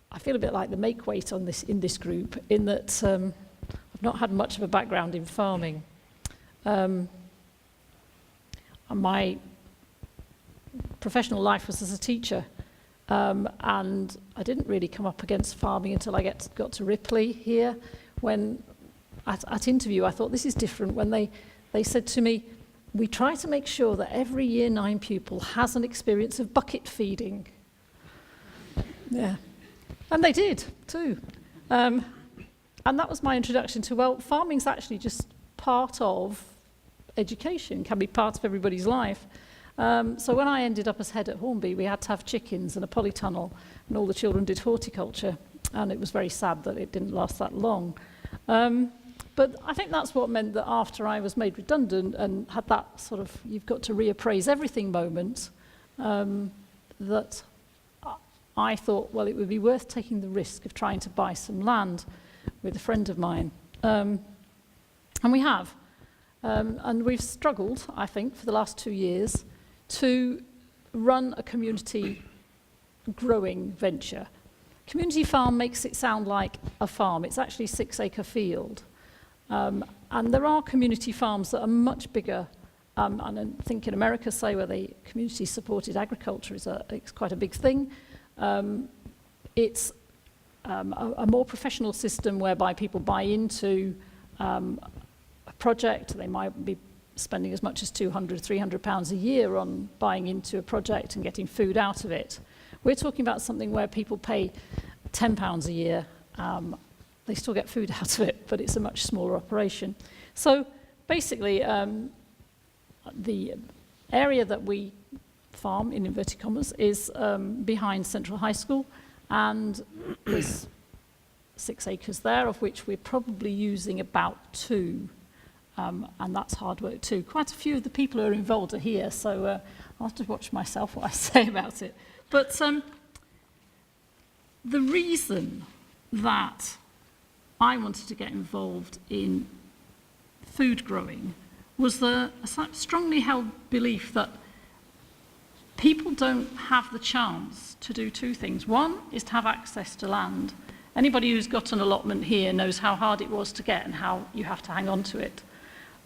I feel a bit like the make-weight on this in this group, in that I've not had much of a background in farming. My professional life was as a teacher, and I didn't really come up against farming until I got to Ripley here. When at interview I thought, this is different, when they said to me, we try to make sure that every Year 9 pupil has an experience of bucket feeding. Yeah, and they did too. And that was my introduction to, well, farming's actually just part of education, can be part of everybody's life. So when I ended up as head at Hornby, we had to have chickens and a polytunnel, and all the children did horticulture, and it was very sad that it didn't last that long. But I think that's what meant that after I was made redundant and had that sort of you've got to reappraise everything moment, that I thought, well, it would be worth taking the risk of trying to buy some land with a friend of mine. And we have. And we've struggled, I think, for the last 2 years to run a community growing venture. Community farm makes it sound like a farm. It's actually a 6-acre field. And there are community farms that are much bigger. And I think in America, say, where the community-supported agriculture is it's quite a big thing. It's a more professional system whereby people buy into a project. They might be spending as much as £200, £300 a year on buying into a project and getting food out of it. We're talking about something where people pay £10 a year. They still get food out of it, but it's a much smaller operation. So basically, the area that we farm, in inverted commas, is behind Central High School, and there's 6 acres there, of which we're probably using about 2. And that's hard work too. Quite a few of the people who are involved are here, so I'll have to watch myself what I say about it. But the reason that I wanted to get involved in food growing was a strongly held belief that people don't have the chance to do 2 things. One is to have access to land. Anybody who's got an allotment here knows how hard it was to get and how you have to hang on to it.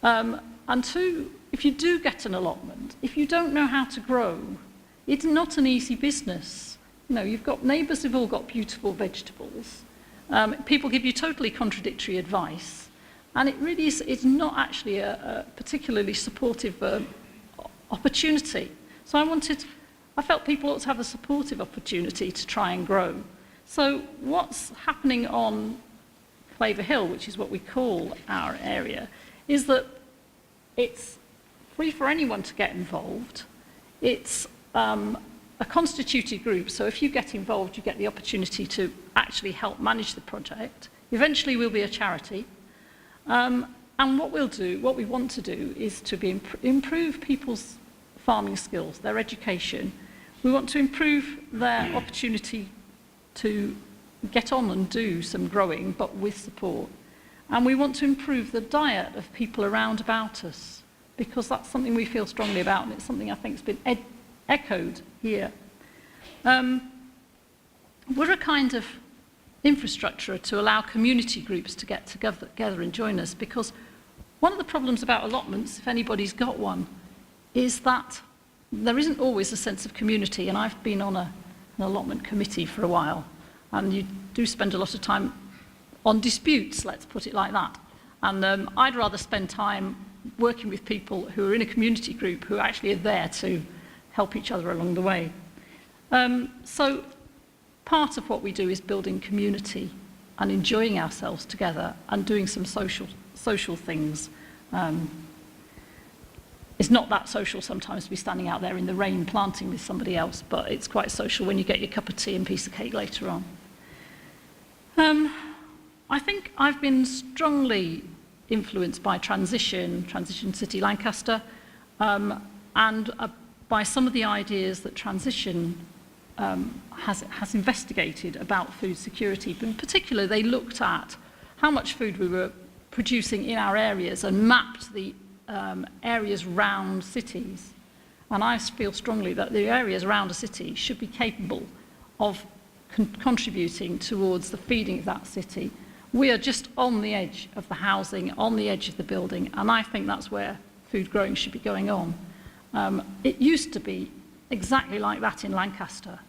And 2, if you do get an allotment, if you don't know how to grow, it's not an easy business. You know, you've got neighbours who've all got beautiful vegetables. People give you totally contradictory advice, and it really is, it's not actually a particularly supportive opportunity. So I felt people ought to have a supportive opportunity to try and grow. So what's happening on Flavor Hill, which is what we call our area, is that it's free for anyone to get involved. It's a constituted group, so if you get involved, you get the opportunity to actually help manage the project. Eventually, we'll be a charity. And what we want to do, is to improve people's farming skills, their education. We want to improve their opportunity to get on and do some growing, but with support. And we want to improve the diet of people around about us, because that's something we feel strongly about, and it's something I think has been echoed here. We're a kind of infrastructure to allow community groups to get together and join us, because one of the problems about allotments, if anybody's got one, is that there isn't always a sense of community. And I've been on an allotment committee for a while, and you do spend a lot of time on disputes, let's put it like that. And I'd rather spend time working with people who are in a community group who actually are there to help each other along the way. So part of what we do is building community and enjoying ourselves together and doing some social things. it's not that social sometimes to be standing out there in the rain planting with somebody else, but it's quite social when you get your cup of tea and piece of cake later on. I think I've been strongly influenced by Transition City Lancaster, and by some of the ideas that Transition has investigated about food security. But in particular, they looked at how much food we were producing in our areas and mapped the areas round cities. And I feel strongly that the areas around a city should be capable of contributing towards the feeding of that city. We are just on the edge of the housing, on the edge of the building, and I think that's where food growing should be going on. It used to be exactly like that in Lancaster.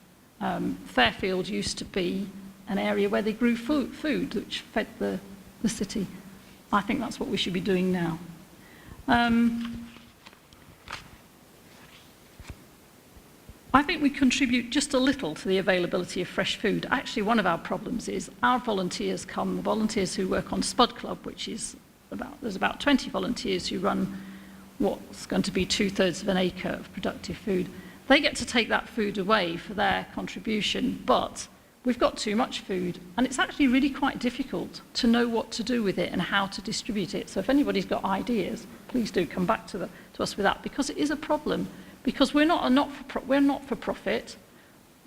Fairfield used to be an area where they grew food which fed the city. I think that's what we should be doing now. I think we contribute just a little to the availability of fresh food. Actually, one of our problems is our volunteers the volunteers who work on Spud Club, which is there's about 20 volunteers who run what's going to be 2/3 of an acre of productive food. They get to take that food away for their contribution, but we've got too much food, and it's actually really quite difficult to know what to do with it and how to distribute it. So if anybody's got ideas, please do come back to us with that, because it is a problem. Because we're not for profit.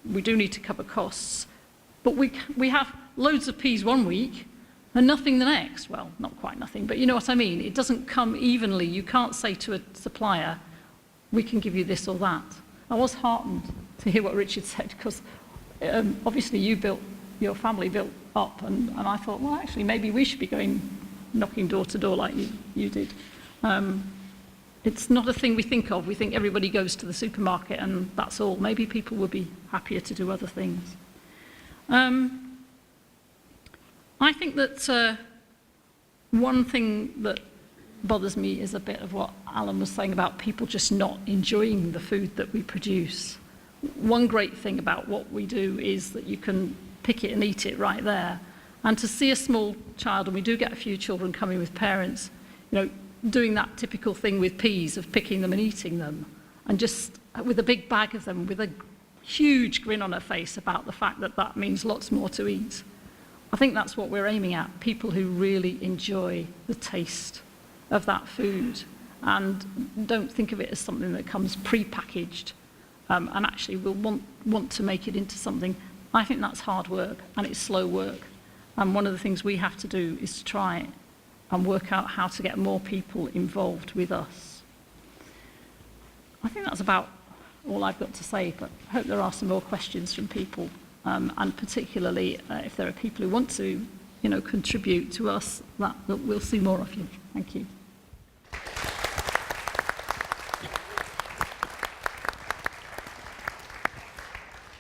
We do need to cover costs, but we have loads of peas one week and nothing the next. Well, not quite nothing, but you know what I mean. It doesn't come evenly. You can't say to a supplier, we can give you this or that. I was heartened to hear what Richard said, because obviously your family built up, and I thought, well, actually, maybe we should be going knocking door to door like you did. It's not a thing we think of. We think everybody goes to the supermarket and that's all. Maybe people would be happier to do other things. I think that one thing that bothers me is a bit of what Alan was saying about people just not enjoying the food that we produce. One great thing about what we do is that you can pick it and eat it right there. And to see a small child, and we do get a few children coming with parents, doing that typical thing with peas of picking them and eating them, and just with a big bag of them with a huge grin on her face about the fact that that means lots more to eat. I think that's what we're aiming at, people who really enjoy the taste of that food and don't think of it as something that comes pre-packaged and actually will want to make it into something. I think that's hard work and it's slow work, and one of the things we have to do is to try and work out how to get more people involved with us. I think that's about all I've got to say, but I hope there are some more questions from people, and particularly if there are people who want to, contribute to us, that we'll see more of you. Thank you.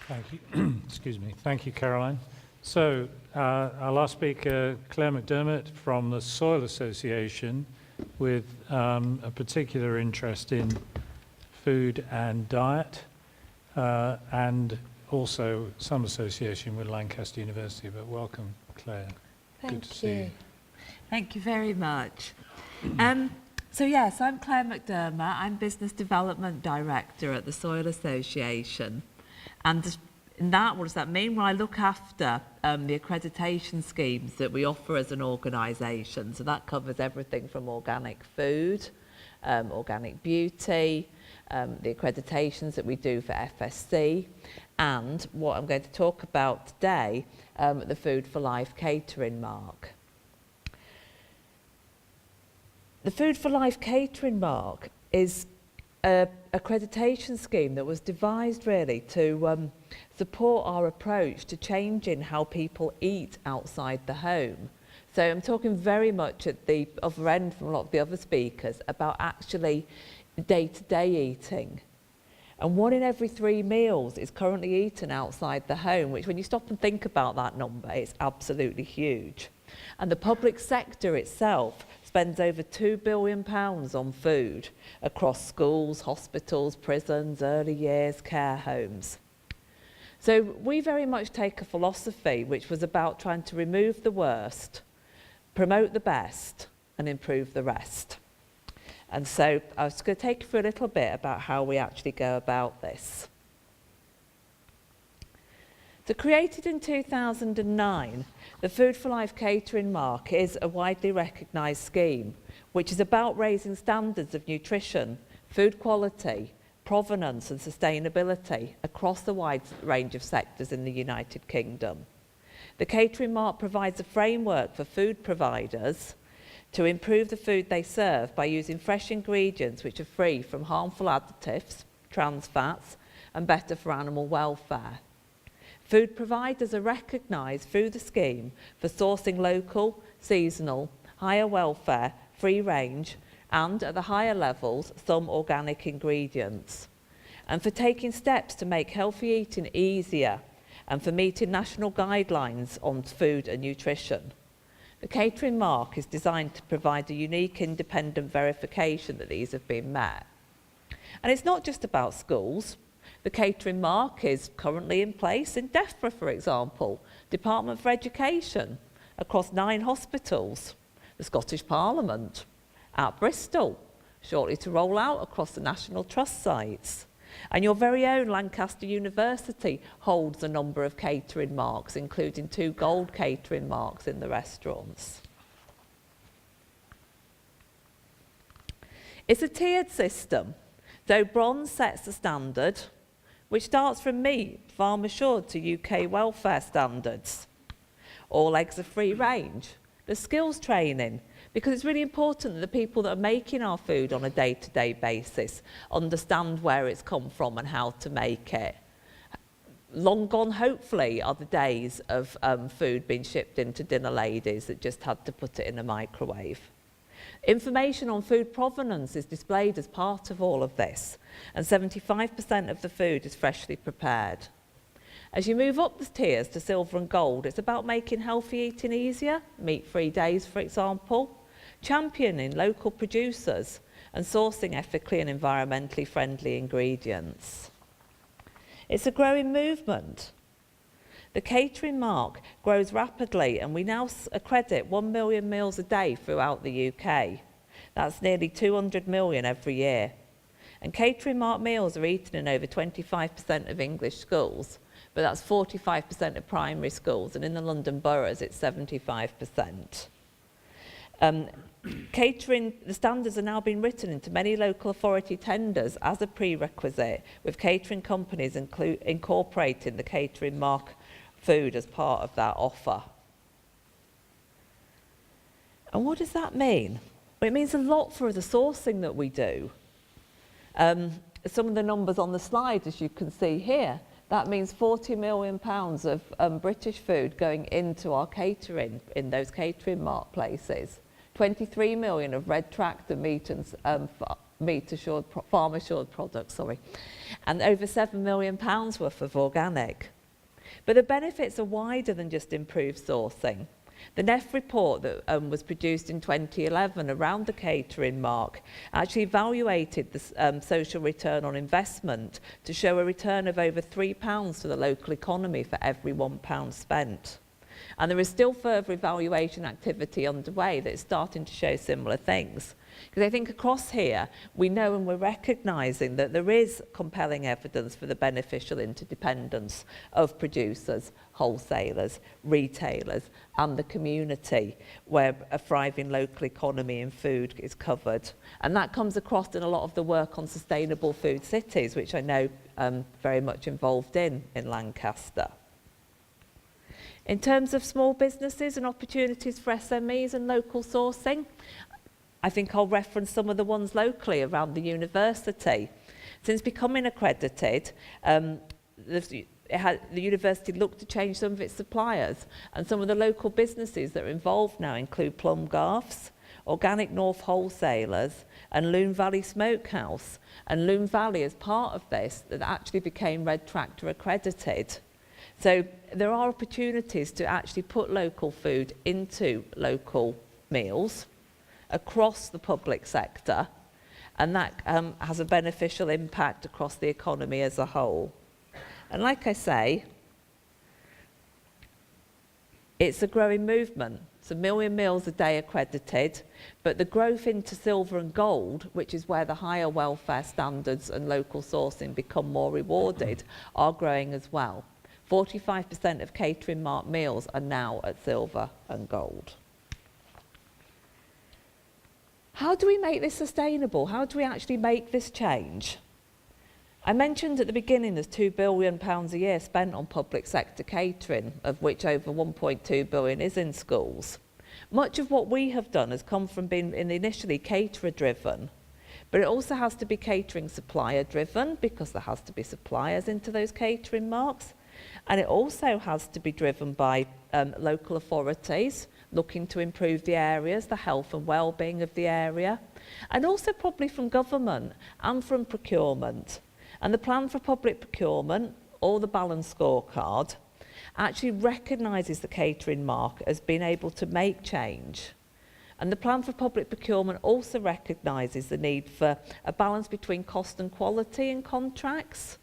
Thank you. Excuse me. Thank you, Caroline. So, our last speaker, Claire McDermott from the Soil Association, with a particular interest in food and diet, and also some association with Lancaster University. But welcome, Claire. Good to see you. Thank you very much. So yes, I'm Claire McDermott. I'm Business Development Director at the Soil Association. And what does that mean? Well, I look after the accreditation schemes that we offer as an organisation. So that covers everything from organic food, organic beauty, the accreditations that we do for FSC, and what I'm going to talk about today, the Food for Life catering mark. The Food for Life catering mark is an accreditation scheme that was devised really to support our approach to changing how people eat outside the home. So I'm talking very much at the other end from a lot of the other speakers about actually day-to-day eating. And 1 in every 3 meals is currently eaten outside the home, which when you stop and think about that number, it's absolutely huge. And the public sector itself spends over £2 billion on food across schools, hospitals, prisons, early years, care homes. So we very much take a philosophy which was about trying to remove the worst, promote the best, and improve the rest. And so I was going to take you through a little bit about how we actually go about this. So created in 2009, the Food for Life catering mark is a widely recognised scheme, which is about raising standards of nutrition, food quality, provenance and sustainability across the wide range of sectors in the United Kingdom. The catering mark provides a framework for food providers to improve the food they serve by using fresh ingredients which are free from harmful additives, trans fats, and better for animal welfare. Food providers are recognised through the scheme for sourcing local, seasonal, higher welfare, free range, and at the higher levels, some organic ingredients. And for taking steps to make healthy eating easier and for meeting national guidelines on food and nutrition. The catering mark is designed to provide a unique independent verification that these have been met. And it's not just about schools. The catering mark is currently in place in Defra, for example, Department for Education, across 9 hospitals, the Scottish Parliament, at Bristol, shortly to roll out across the National Trust sites. And your very own Lancaster University holds a number of catering marks, including 2 gold catering marks in the restaurants. It's a tiered system, though bronze sets the standard, which starts from meat, farm assured, to UK welfare standards. All eggs are free range. There's skills training, because it's really important that the people that are making our food on a day-to-day basis understand where it's come from and how to make it. Long gone, hopefully, are the days of food being shipped into dinner ladies that just had to put it in a microwave. Information on food provenance is displayed as part of all of this, and 75% of the food is freshly prepared. As you move up the tiers to silver and gold, it's about making healthy eating easier, meat-free days, for example, championing local producers and sourcing ethically and environmentally friendly ingredients. It's a growing movement. The catering mark grows rapidly, and we now accredit 1 million meals a day throughout the UK. That's nearly 200 million every year. And catering mark meals are eaten in over 25% of English schools, but that's 45% of primary schools, and in the London boroughs it's 75%. Catering, the standards are now being written into many local authority tenders as a prerequisite, with catering companies incorporating the catering mark food as part of that offer. And what does that mean? Well, it means a lot for the sourcing that we do. Some of the numbers on the slide, as you can see here, that means £40 million of British food going into our catering in those catering mark places. 23 million of red tractor meat and farm assured products, and over £7 million worth of organic. But the benefits are wider than just improved sourcing. The NEF report that was produced in 2011 around the catering mark actually evaluated the social return on investment to show a return of over £3 to the local economy for every £1 spent. And there is still further evaluation activity underway that is starting to show similar things. Because I think across here, we know and we're recognising that there is compelling evidence for the beneficial interdependence of producers, wholesalers, retailers, and the community where a thriving local economy in food is covered. And that comes across in a lot of the work on sustainable food cities, which I know very much involved in Lancaster. In terms of small businesses and opportunities for SMEs and local sourcing, I think I'll reference some of the ones locally around the university. Since becoming accredited, the university looked to change some of its suppliers, and some of the local businesses that are involved now include Plum Garths, Organic North Wholesalers, and Loon Valley Smokehouse. And Loon Valley, as part of this, that actually became Red Tractor accredited. So there are opportunities to actually put local food into local meals across the public sector, and that has a beneficial impact across the economy as a whole. And like I say, it's a growing movement. so 1 million meals a day accredited, but the growth into silver and gold, which is where the higher welfare standards and local sourcing become more rewarded, are growing as well. 45% of catering marked meals are now at silver and gold. How do we make this sustainable? How do we actually make this change? I mentioned at the beginning there's £2 billion a year spent on public sector catering, of which over 1.2 billion is in schools. Much of what we have done has come from being initially caterer driven, but it also has to be catering supplier driven because there has to be suppliers into those catering marks, and it also has to be driven by local authorities looking to improve the areas, the health and well-being of the area, and also probably from government and from procurement. And the plan for public procurement, or the balanced scorecard, actually recognises the catering mark as being able to make change. And the plan for public procurement also recognises the need for a balance between cost and quality in contracts.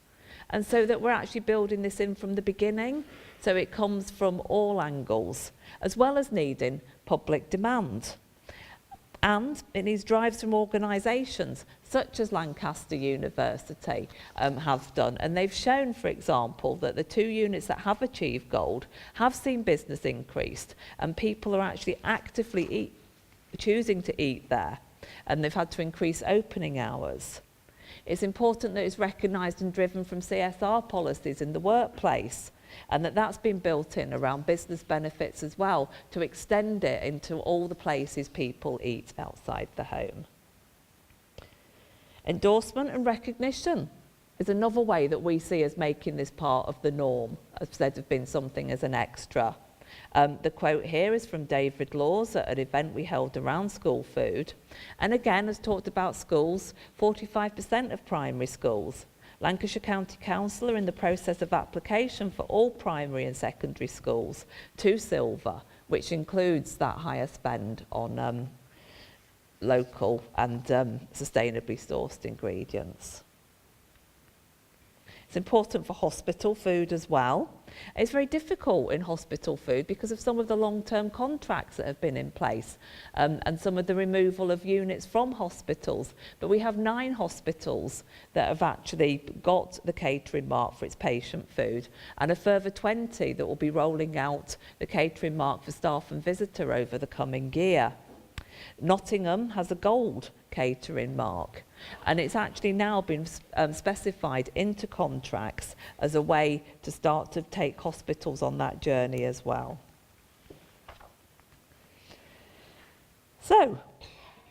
And so that we're actually building this in from the beginning, so it comes from all angles, as well as needing public demand. And it needs drives from organisations such as Lancaster University have done. And they've shown, for example, that the 2 units that have achieved gold have seen business increased, and people are actually actively choosing to eat there, and they've had to increase opening hours. It's important that it's recognised and driven from CSR policies in the workplace, and that's been built in around business benefits as well, to extend it into all the places people eat outside the home. Endorsement and recognition is another way that we see as making this part of the norm, instead of being something as an extra. The quote here is from David Laws at an event we held around school food, and again has talked about schools, 45% of primary schools. Lancashire County Council are in the process of application for all primary and secondary schools to silver, which includes that higher spend on local and sustainably sourced ingredients. It's important for hospital food as well. It's very difficult in hospital food because of some of the long-term contracts that have been in place and some of the removal of units from hospitals. But we have 9 hospitals that have actually got the catering mark for its patient food, and a further 20 that will be rolling out the catering mark for staff and visitor over the coming year. Nottingham has a gold catering mark, and it's actually now been specified into contracts as a way to start to take hospitals on that journey as well. So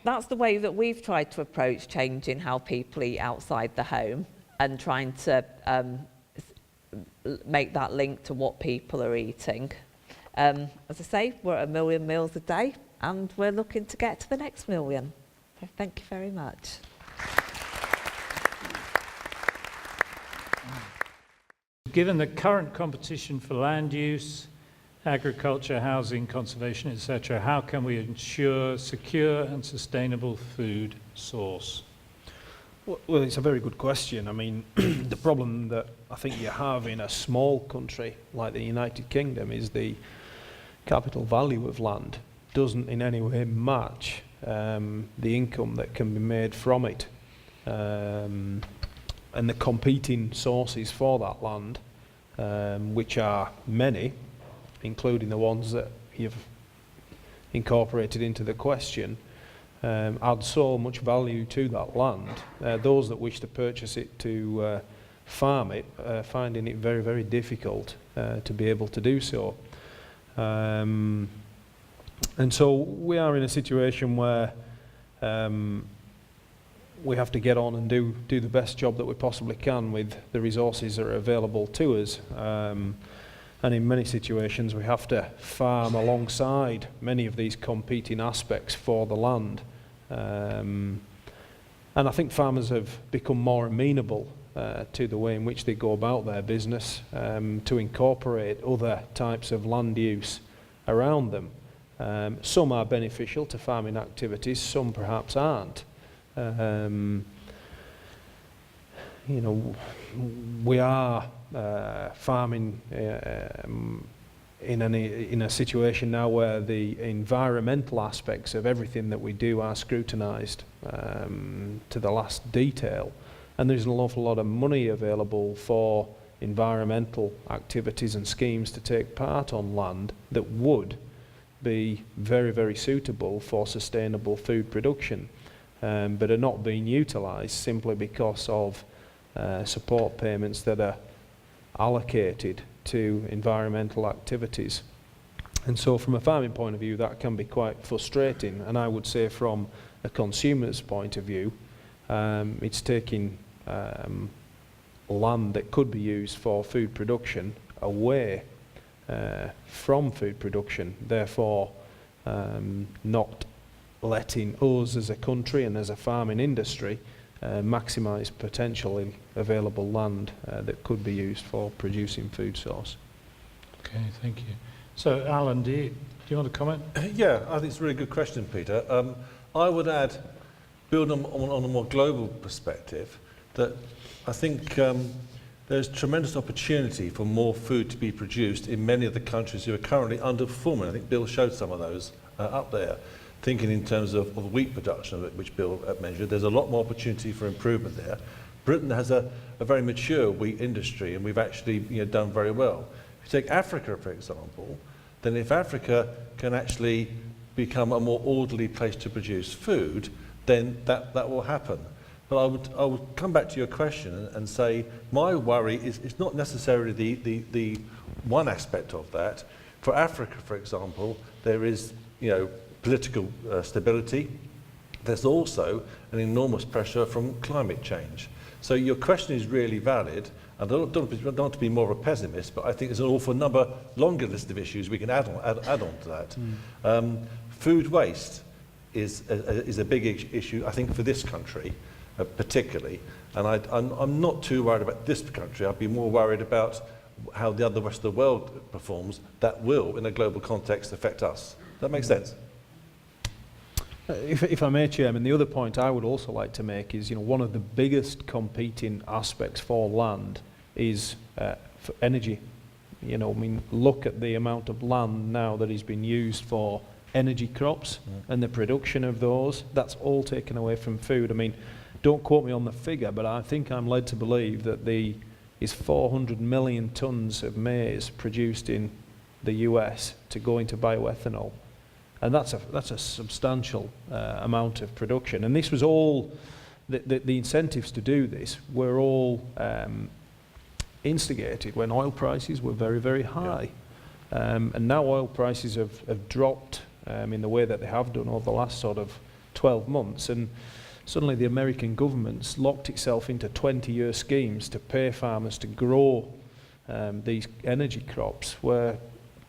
that's the way that we've tried to approach changing how people eat outside the home, and trying to make that link to what people are eating. As I say, we're at 1 million meals a day, and we're looking to get to the next 1 million. So thank you very much. Given the current competition for land use, agriculture, housing, conservation, etc., how can we ensure secure and sustainable food source? Well, it's a very good question. I mean, the problem that I think you have in a small country like the United Kingdom is the capital value of land doesn't in any way match the income that can be made from it, and the competing sources for that land, which are many, including the ones that you've incorporated into the question, add so much value to that land. Those that wish to purchase it to farm it, finding it very, very difficult to be able to do so. And so we are in a situation where we have to get on and do the best job that we possibly can with the resources that are available to us. And in many situations we have to farm alongside many of these competing aspects for the land. And I think farmers have become more amenable to the way in which they go about their business, to incorporate other types of land use around them. Some are beneficial to farming activities, some perhaps aren't. You know, we are farming in a situation now where the environmental aspects of everything that we do are scrutinised to the last detail, and there's an awful lot of money available for environmental activities and schemes to take part on land that would be very, very suitable for sustainable food production, but are not being utilised simply because of support payments that are allocated to environmental activities. And so from a farming point of view, that can be quite frustrating, and I would say from a consumer's point of view, it's taking land that could be used for food production away from food production, therefore not letting us as a country and as a farming industry maximise potentially available land that could be used for producing food source. Okay, thank you. So, Alan, do you want to comment? Yeah, I think it's a really good question, Peter. I would add, building on a more global perspective, that I think there's tremendous opportunity for more food to be produced in many of the countries who are currently underperforming. I think Bill showed some of those up there. Thinking in terms of wheat production, which Bill mentioned, there's a lot more opportunity for improvement there. Britain has a very mature wheat industry, and we've actually done very well. If you take Africa, for example, then if Africa can actually become a more orderly place to produce food, then that will happen. But I would come back to your question and say my worry is it's not necessarily the one aspect of that. For Africa, for example, there is political stability. There's also an enormous pressure from climate change. So your question is really valid. I don't want to be more of a pessimist, but I think there's an awful longer list of issues we can add on to that. Food waste is a big issue, I think, for this country particularly. And I'm not too worried about this country. I'd be more worried about how the rest of the world performs. That will, in a global context, affect us. Does that make sense? If I may, Chairman, the other point I would also like to make is, one of the biggest competing aspects for land is for energy. Look at the amount of land now that is being used for energy crops and the production of those. That's all taken away from food. Don't quote me on the figure, but I think I'm led to believe that is 400 million tonnes of maize produced in the US to go into bioethanol. And that's a substantial amount of production. And this was all, the incentives to do this were all instigated when oil prices were very, very high. Yeah. And now oil prices have dropped in the way that they have done over the last sort of 12 months. And suddenly the American government's locked itself into 20-year schemes to pay farmers to grow these energy crops, where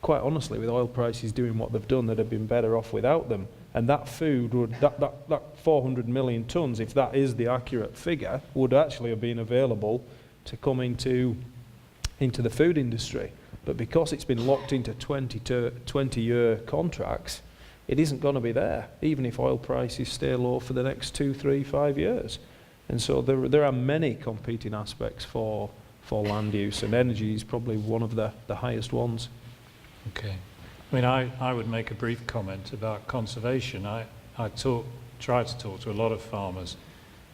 quite honestly, with oil prices doing what they've done, they'd have been better off without them. And that food would, that 400 million tonnes, if that is the accurate figure, would actually have been available to come into the food industry. But because it's been locked into 20-year contracts, it isn't going to be there, even if oil prices stay low for the next 2, 3, 5 years. And so there are many competing aspects for land use, and energy is probably one of the highest ones. Okay. I would make a brief comment about conservation. I try to talk to a lot of farmers,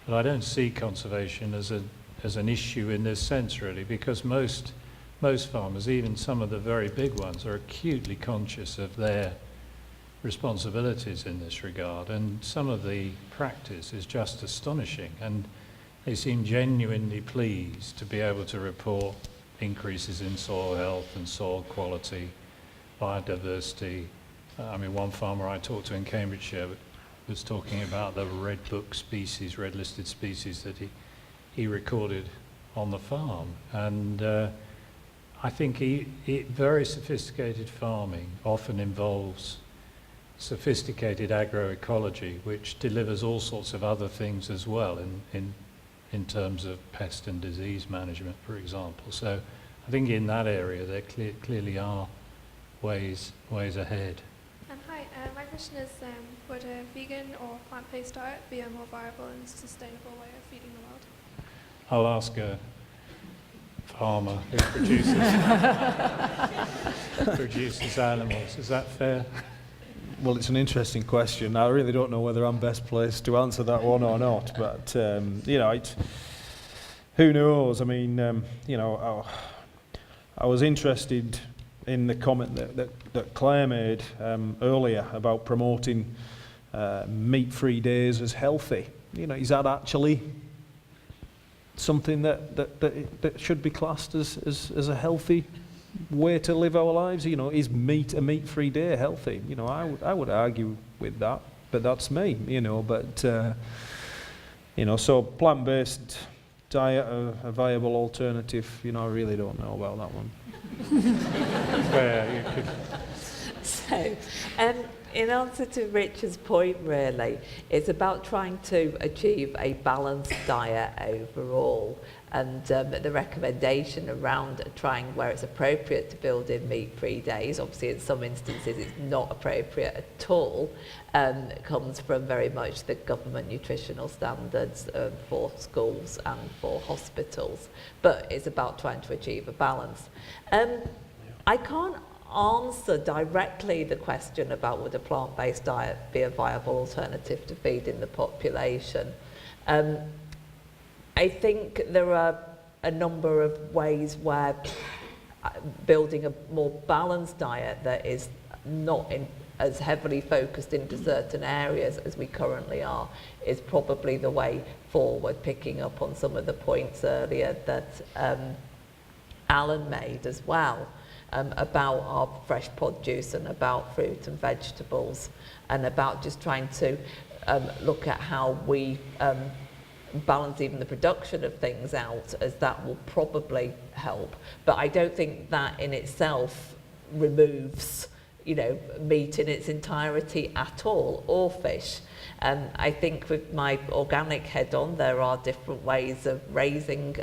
but I don't see conservation as an issue in this sense, really, because most farmers, even some of the very big ones, are acutely conscious of their responsibilities in this regard, and some of the practice is just astonishing, and they seem genuinely pleased to be able to report increases in soil health and soil quality, biodiversity. One farmer I talked to in Cambridgeshire was talking about the red book species, red listed species that he recorded on the farm. And I think very sophisticated farming often involves sophisticated agroecology, which delivers all sorts of other things as well in terms of pest and disease management, for example. So I think in that area there clearly are ways ahead. Hi, my question is, would a vegan or plant-based diet be a more viable and sustainable way of feeding the world? I'll ask a farmer who produces. produces animals. Is that fair? Well, it's an interesting question. I really don't know whether I'm best placed to answer that one or not, but you know, who knows? I mean, you know, I was interested in the comment that Claire made earlier about promoting meat-free days as healthy. You know, is that actually something that should be classed as a healthy way to live our lives? You know, is a meat-free day healthy? You know, I would argue with that, but that's me. You know, but you know, so plant-based diet a viable alternative? You know, I really don't know about that one. Where you could... So, in answer to Richard's point, really, it's about trying to achieve a balanced diet overall, and the recommendation around trying where it's appropriate to build in meat-free days, obviously in some instances it's not appropriate at all, comes from very much the government nutritional standards for schools and for hospitals, but it's about trying to achieve a balance. I can't answer directly the question about would a plant-based diet be a viable alternative to feeding the population. I think there are a number of ways where building a more balanced diet that is not as heavily focused into certain areas as we currently are is probably the way forward, picking up on some of the points earlier that Alan made as well. About our fresh produce and about fruit and vegetables, and about just trying to look at how we balance even the production of things out, as that will probably help. But I don't think that in itself removes, you know, meat in its entirety at all, or fish. I think with my organic head on, there are different ways of raising,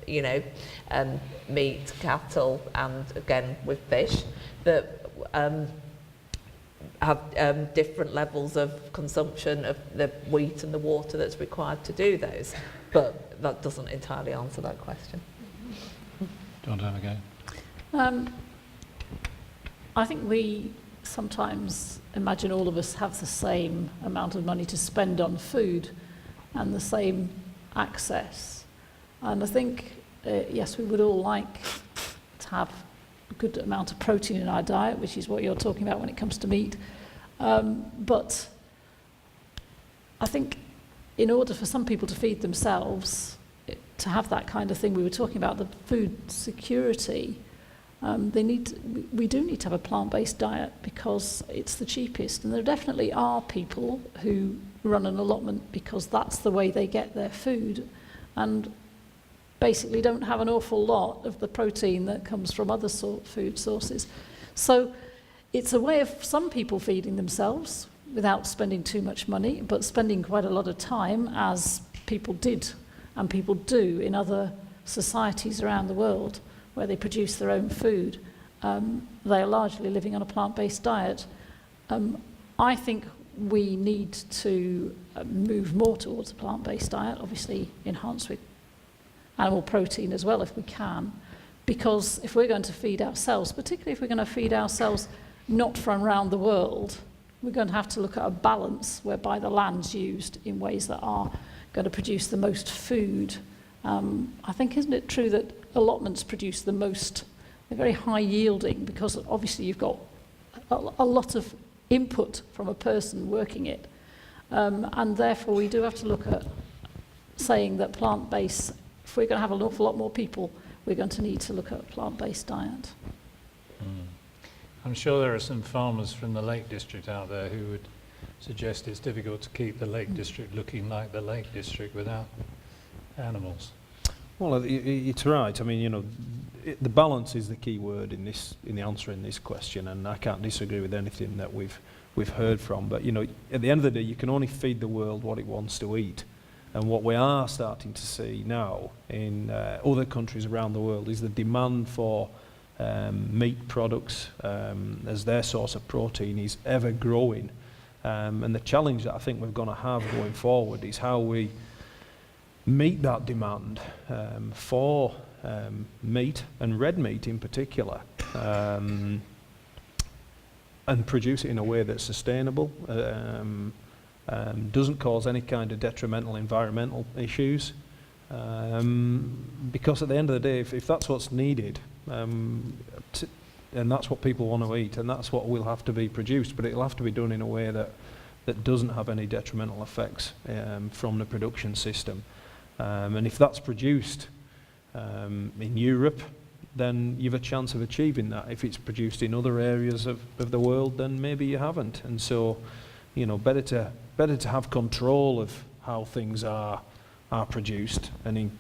you know, meat, cattle, and again with fish that have different levels of consumption of the wheat and the water that's required to do those. But that doesn't entirely answer that question. Do you want to have a go? I think we sometimes imagine all of us have the same amount of money to spend on food and the same access. And I think, yes, we would all like to have a good amount of protein in our diet, which is what you're talking about when it comes to meat. But I think in order for some people to feed themselves, to have that kind of thing, we were talking about the food security, we do need to have a plant-based diet because it's the cheapest, and there definitely are people who run an allotment because that's the way they get their food and basically don't have an awful lot of the protein that comes from other food sources. So it's a way of some people feeding themselves without spending too much money, but spending quite a lot of time, as people did and people do in other societies around the world where they produce their own food. They are largely living on a plant-based diet. I think we need to move more towards a plant-based diet, obviously enhanced with animal protein as well if we can, because if we're going to feed ourselves, particularly if we're going to feed ourselves not from around the world, we're going to have to look at a balance whereby the land's used in ways that are going to produce the most food. I think, isn't it true that allotments produce the most, they're very high yielding because obviously you've got a lot of input from a person working it. And therefore we do have to look at saying that plant-based, if we're going to have an awful lot more people, we're going to need to look at a plant-based diet. I'm sure there are some farmers from the Lake District out there who would suggest it's difficult to keep the Lake District looking like the Lake District without animals. Well, it's right. I mean, you know, the balance is the key word in the answer in this question, and I can't disagree with anything that we've heard from. But you know, at the end of the day, you can only feed the world what it wants to eat, and what we are starting to see now in other countries around the world is the demand for meat products as their source of protein is ever growing, and the challenge that I think we're going to have going forward is how we meet that demand for meat, and red meat in particular. and produce it in a way that's sustainable, doesn't cause any kind of detrimental environmental issues. Because at the end of the day, if that's what's needed, and that's what people want to eat, and that's what will have to be produced, but it'll have to be done in a way that doesn't have any detrimental effects from the production system. And if that's produced in Europe, then you've a chance of achieving that. If it's produced in other areas of the world, then maybe you haven't. And so, you know, better to have control of how things are produced and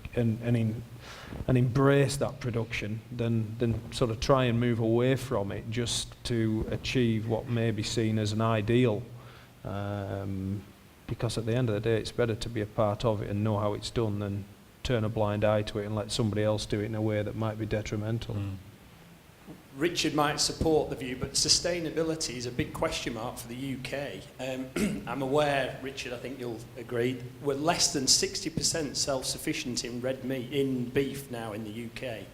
embrace that production than sort of try and move away from it just to achieve what may be seen as an ideal. Because at the end of the day, it's better to be a part of it and know how it's done than turn a blind eye to it and let somebody else do it in a way that might be detrimental. Richard might support the view, but sustainability is a big question mark for the UK. I'm aware, Richard, I think you'll agree, we're less than 60% self-sufficient in red meat, in beef now in the UK.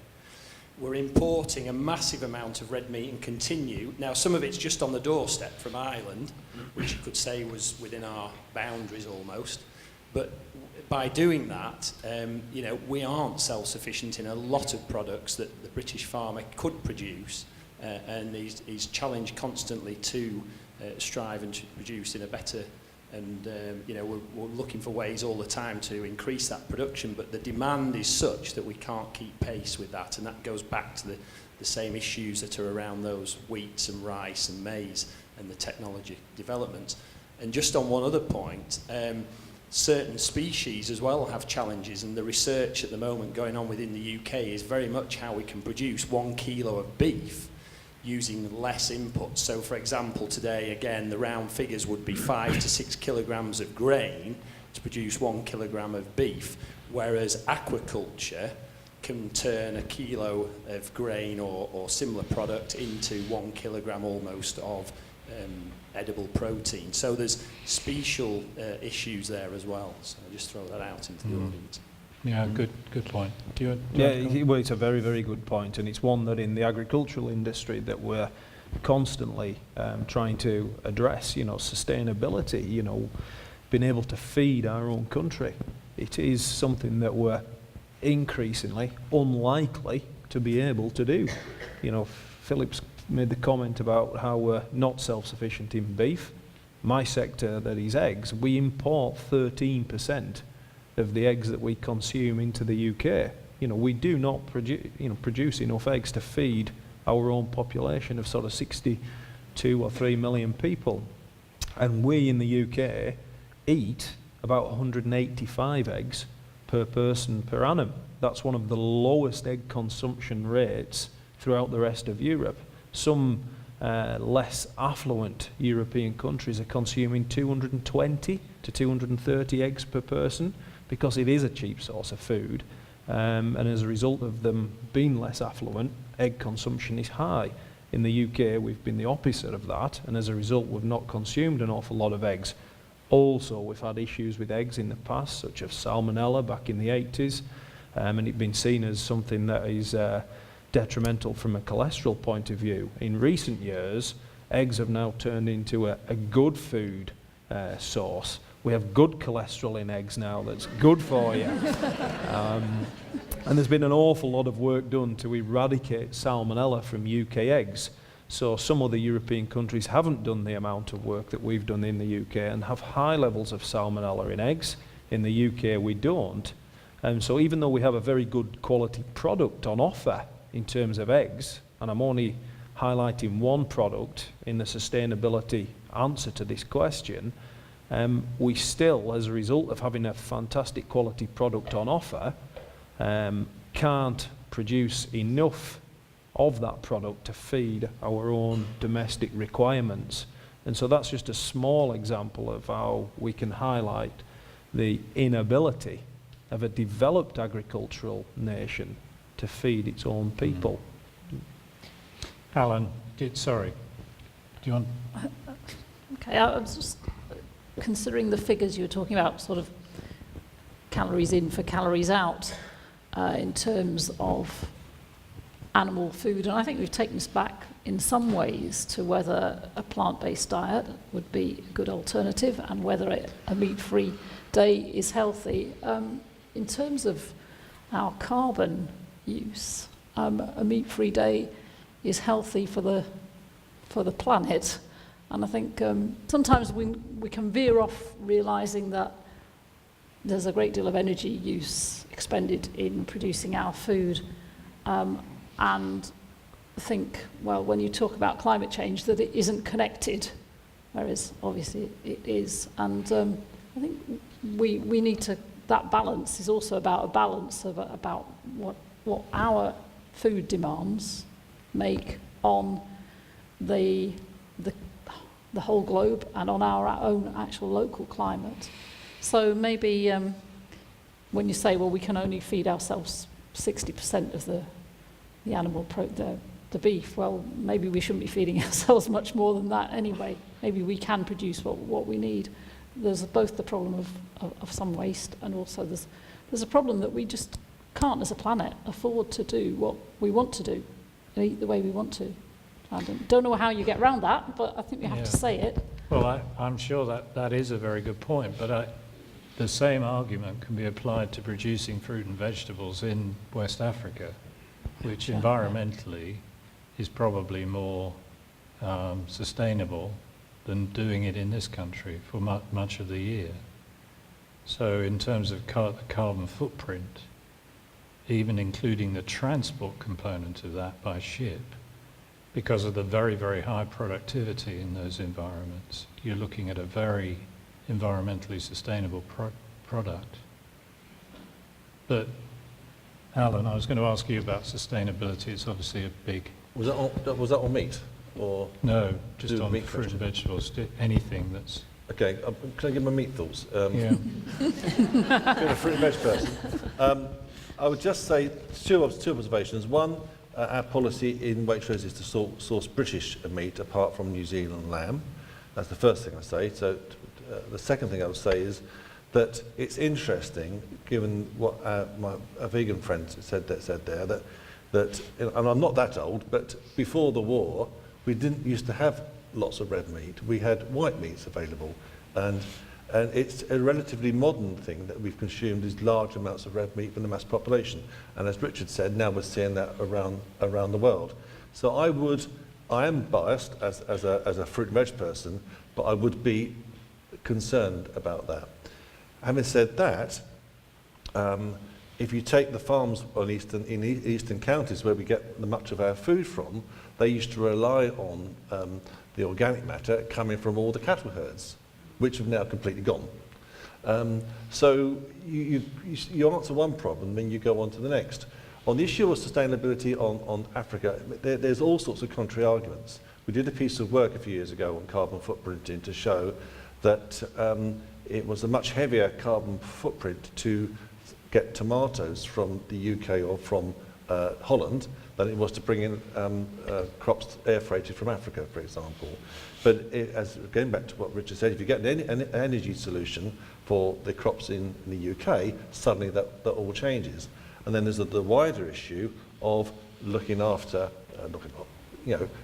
We're importing a massive amount of red meat and continue. Now, some of it's just on the doorstep from Ireland, which you could say was within our boundaries almost. But by doing that, you know, we aren't self-sufficient in a lot of products that the British farmer could produce, and he's challenged constantly to strive and to produce in a better. And you know, we're looking for ways all the time to increase that production, but the demand is such that we can't keep pace with that, and that goes back to the same issues that are around those wheats and rice and maize and the technology developments. And just on one other point, certain species as well have challenges, and the research at the moment going on within the UK is very much how we can produce 1 kilo of beef using less inputs. So for example, today again the round figures would be 5 to 6 kilograms of grain to produce 1 kilogram of beef, whereas aquaculture can turn a kilo of grain or similar product into 1 kilogram almost of edible protein. So there's special issues there as well. So I just throw that out into the audience. Yeah, good point. Well, it's a very, very good point, and it's one that in the agricultural industry that we're constantly trying to address. You know, sustainability. You know, being able to feed our own country. It is something that we're increasingly unlikely to be able to do. You know, Philip's made the comment about how we're not self-sufficient in beef. My sector, that is eggs, we import 13% of the eggs that we consume into the UK. You know, we do not produce enough eggs to feed our own population of sort of 62 or 3 million people. And we in the UK eat about 185 eggs per person per annum. That's one of the lowest egg consumption rates throughout the rest of Europe. Some less affluent European countries are consuming 220 to 230 eggs per person because it is a cheap source of food. And as a result of them being less affluent, egg consumption is high. In the UK, we've been the opposite of that, and as a result, we've not consumed an awful lot of eggs. Also, we've had issues with eggs in the past, such as salmonella back in the 80s, and it's been seen as something that is detrimental from a cholesterol point of view. In recent years, eggs have now turned into a good food source. We have good cholesterol in eggs now that's good for you. And there's been an awful lot of work done to eradicate salmonella from UK eggs. So some other European countries haven't done the amount of work that we've done in the UK and have high levels of salmonella in eggs. In the UK we don't. And so even though we have a very good quality product on offer in terms of eggs, and I'm only highlighting one product in the sustainability answer to this question, we still, as a result of having a fantastic quality product on offer, can't produce enough of that product to feed our own domestic requirements. And so that's just a small example of how we can highlight the inability of a developed agricultural nation to feed its own people. Alan, sorry, do you want? Okay, I was just considering the figures you were talking about, sort of calories in for calories out, in terms of animal food. And I think we've taken us back in some ways to whether a plant-based diet would be a good alternative and whether a meat-free day is healthy. In terms of our carbon use, a meat-free day is healthy for the planet. And I think sometimes we can veer off realising that there's a great deal of energy use expended in producing our food, and think, well, when you talk about climate change, that it isn't connected, whereas obviously it is. And I think we need to, that balance is also about a balance of about what our food demands make on the whole globe and on our own actual local climate. So maybe when you say, well, we can only feed ourselves 60% of the animal the beef, well, maybe we shouldn't be feeding ourselves much more than that anyway. Maybe we can produce what we need. There's both the problem of some waste, and also there's a problem that we just can't, as a planet, afford to do what we want to do and eat the way we want to. I don't know how you get around that, but I think we have to say it. Well, I'm sure that is a very good point, but the same argument can be applied to producing fruit and vegetables in West Africa, which environmentally is probably more sustainable than doing it in this country for much of the year. So in terms of the carbon footprint, even including the transport component of that by ship, because of the very, very high productivity in those environments, you're looking at a very environmentally sustainable product. But Alan, I was going to ask you about sustainability. It's obviously a big... Was that on meat? Or no, just on meat fruit and vegetables, anything that's... Okay, can I give my meat thoughts? Yeah. Being a fruit and veg person. I would just say two observations. One, our policy in Waitrose is to source British meat apart from New Zealand lamb. That's the first thing I say. So the second thing I would say is that it's interesting, given what a vegan friend said there, that and I'm not that old, but before the war, we didn't used to have lots of red meat. We had white meats available, and it's a relatively modern thing that we've consumed these large amounts of red meat from the mass population. And as Richard said, now we're seeing that around the world. So I am biased as a fruit and veg person, but I would be concerned about that. Having said that, if you take the farms in eastern counties where we get much of our food from, they used to rely on the organic matter coming from all the cattle herds, which have now completely gone. So you answer one problem, then you go on to the next. On the issue of sustainability on Africa, there's all sorts of contrary arguments. We did a piece of work a few years ago on carbon footprinting to show that it was a much heavier carbon footprint to get tomatoes from the UK or from Holland than it was to bring in crops air freighted from Africa, for example. But going back to what Richard said, if you get an energy solution for the crops in the UK, suddenly that all changes. And then there's the wider issue of looking after,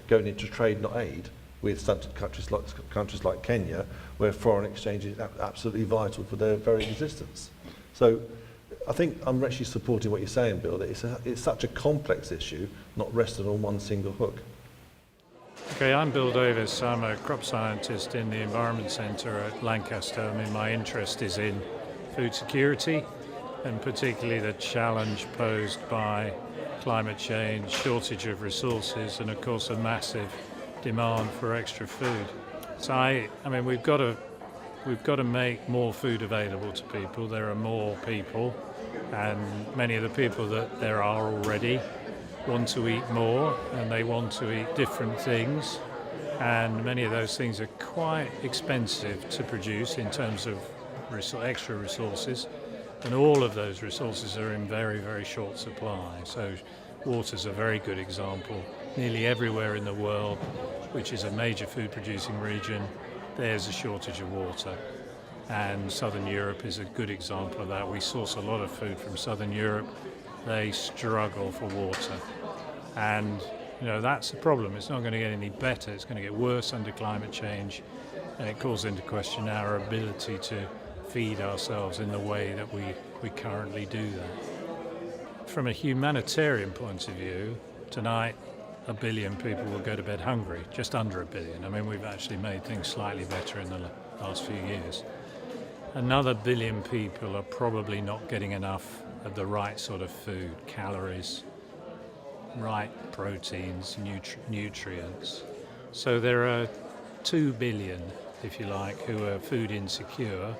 going into trade, not aid, with stunted countries like Kenya, where foreign exchange is absolutely vital for their very existence. So I think I'm actually supporting what you're saying, Bill, that it's such a complex issue, not rested on one single hook. Okay, I'm Bill Davies. I'm a crop scientist in the Environment Centre at Lancaster. I mean, my interest is in food security, and particularly the challenge posed by climate change, shortage of resources, and of course a massive demand for extra food. So I mean, we've got to make more food available to people. There are more people, and many of the people that there are already want to eat more, and they want to eat different things, and many of those things are quite expensive to produce in terms of extra resources, and all of those resources are in very, very short supply. So water's a very good example. Nearly everywhere in the world, which is a major food producing region, there's a shortage of water. And Southern Europe is a good example of that. We source a lot of food from Southern Europe. They struggle for water. And that's the problem. It's not going to get any better. It's going to get worse under climate change, and it calls into question our ability to feed ourselves in the way that we currently do that. From a humanitarian point of view, tonight 1 billion people will go to bed hungry, just under 1 billion. I mean, we've actually made things slightly better in the last few years. Another 1 billion people are probably not getting enough of the right sort of food, calories, right proteins, nutrients. So there are 2 billion, if you like, who are food insecure.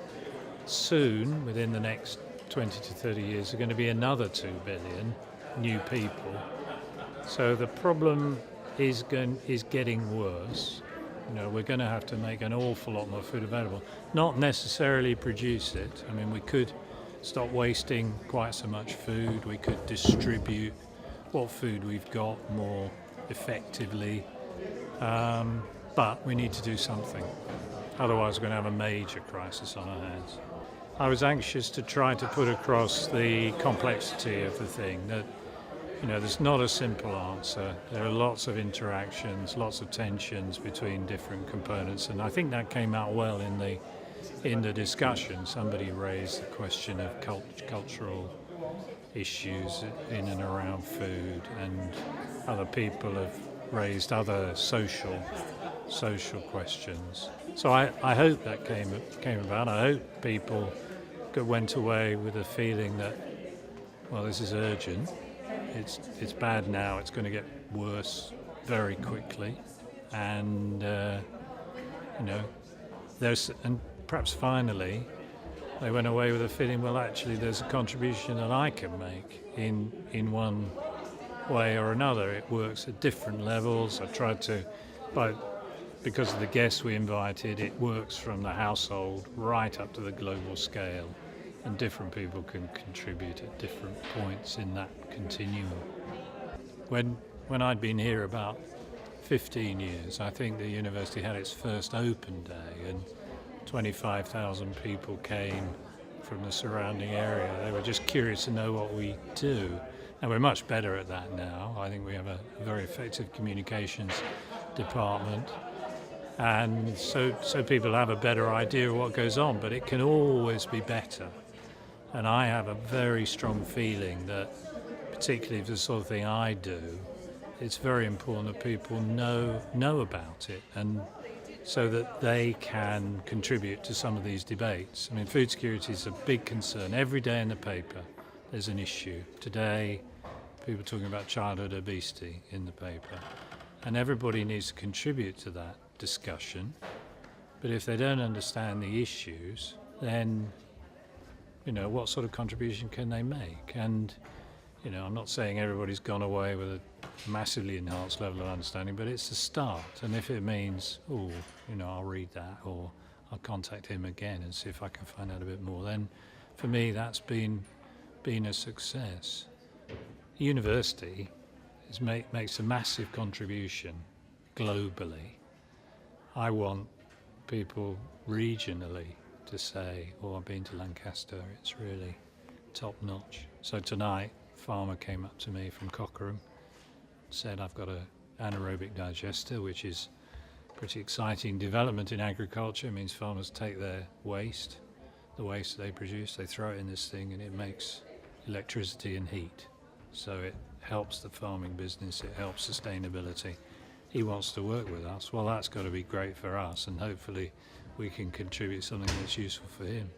Soon, within the next 20 to 30 years, there are going to be another 2 billion new people. So the problem is getting worse. We're going to have to make an awful lot more food available. Not necessarily produce it. I mean, we could stop wasting quite so much food. We could distribute what food we've got more effectively. But we need to do something. Otherwise, we're going to have a major crisis on our hands. I was anxious to try to put across the complexity of the thing, that there's not a simple answer. There are lots of interactions, lots of tensions between different components, and I think that came out well in the discussion. Somebody raised the question of cultural issues in and around food, and other people have raised other social questions. So I hope that came about. I hope people went away with a feeling that, well, this is urgent. It's bad now. It's going to get worse very quickly, and and perhaps finally they went away with a feeling, well, actually, there's a contribution that I can make in one way or another. It works at different levels. I tried to, because of the guests we invited, it works from the household right up to the global scale. And different people can contribute at different points in that continuum. When I'd been here about 15 years, I think the university had its first open day, and 25,000 people came from the surrounding area. They were just curious to know what we do. And we're much better at that now. I think we have a very effective communications department. And so people have a better idea of what goes on, but it can always be better. And I have a very strong feeling that, particularly for the sort of thing I do, it's very important that people know about it, and so that they can contribute to some of these debates. I mean, food security is a big concern. Every day in the paper there's an issue. Today, people are talking about childhood obesity in the paper. And everybody needs to contribute to that discussion. But if they don't understand the issues, then what sort of contribution can they make? And, I'm not saying everybody's gone away with a massively enhanced level of understanding, but it's a start. And if it means, I'll read that, or I'll contact him again and see if I can find out a bit more, then for me that's been a success. The university makes a massive contribution globally. I want people regionally to say, I've been to Lancaster, it's really top notch. So tonight, a farmer came up to me from Cockerham, said, I've got an anaerobic digester, which is a pretty exciting development in agriculture. It means farmers take their waste, the waste they produce, they throw it in this thing, and it makes electricity and heat. So it helps the farming business, it helps sustainability. He wants to work with us. Well, that's got to be great for us, and hopefully we can contribute something that's useful for him.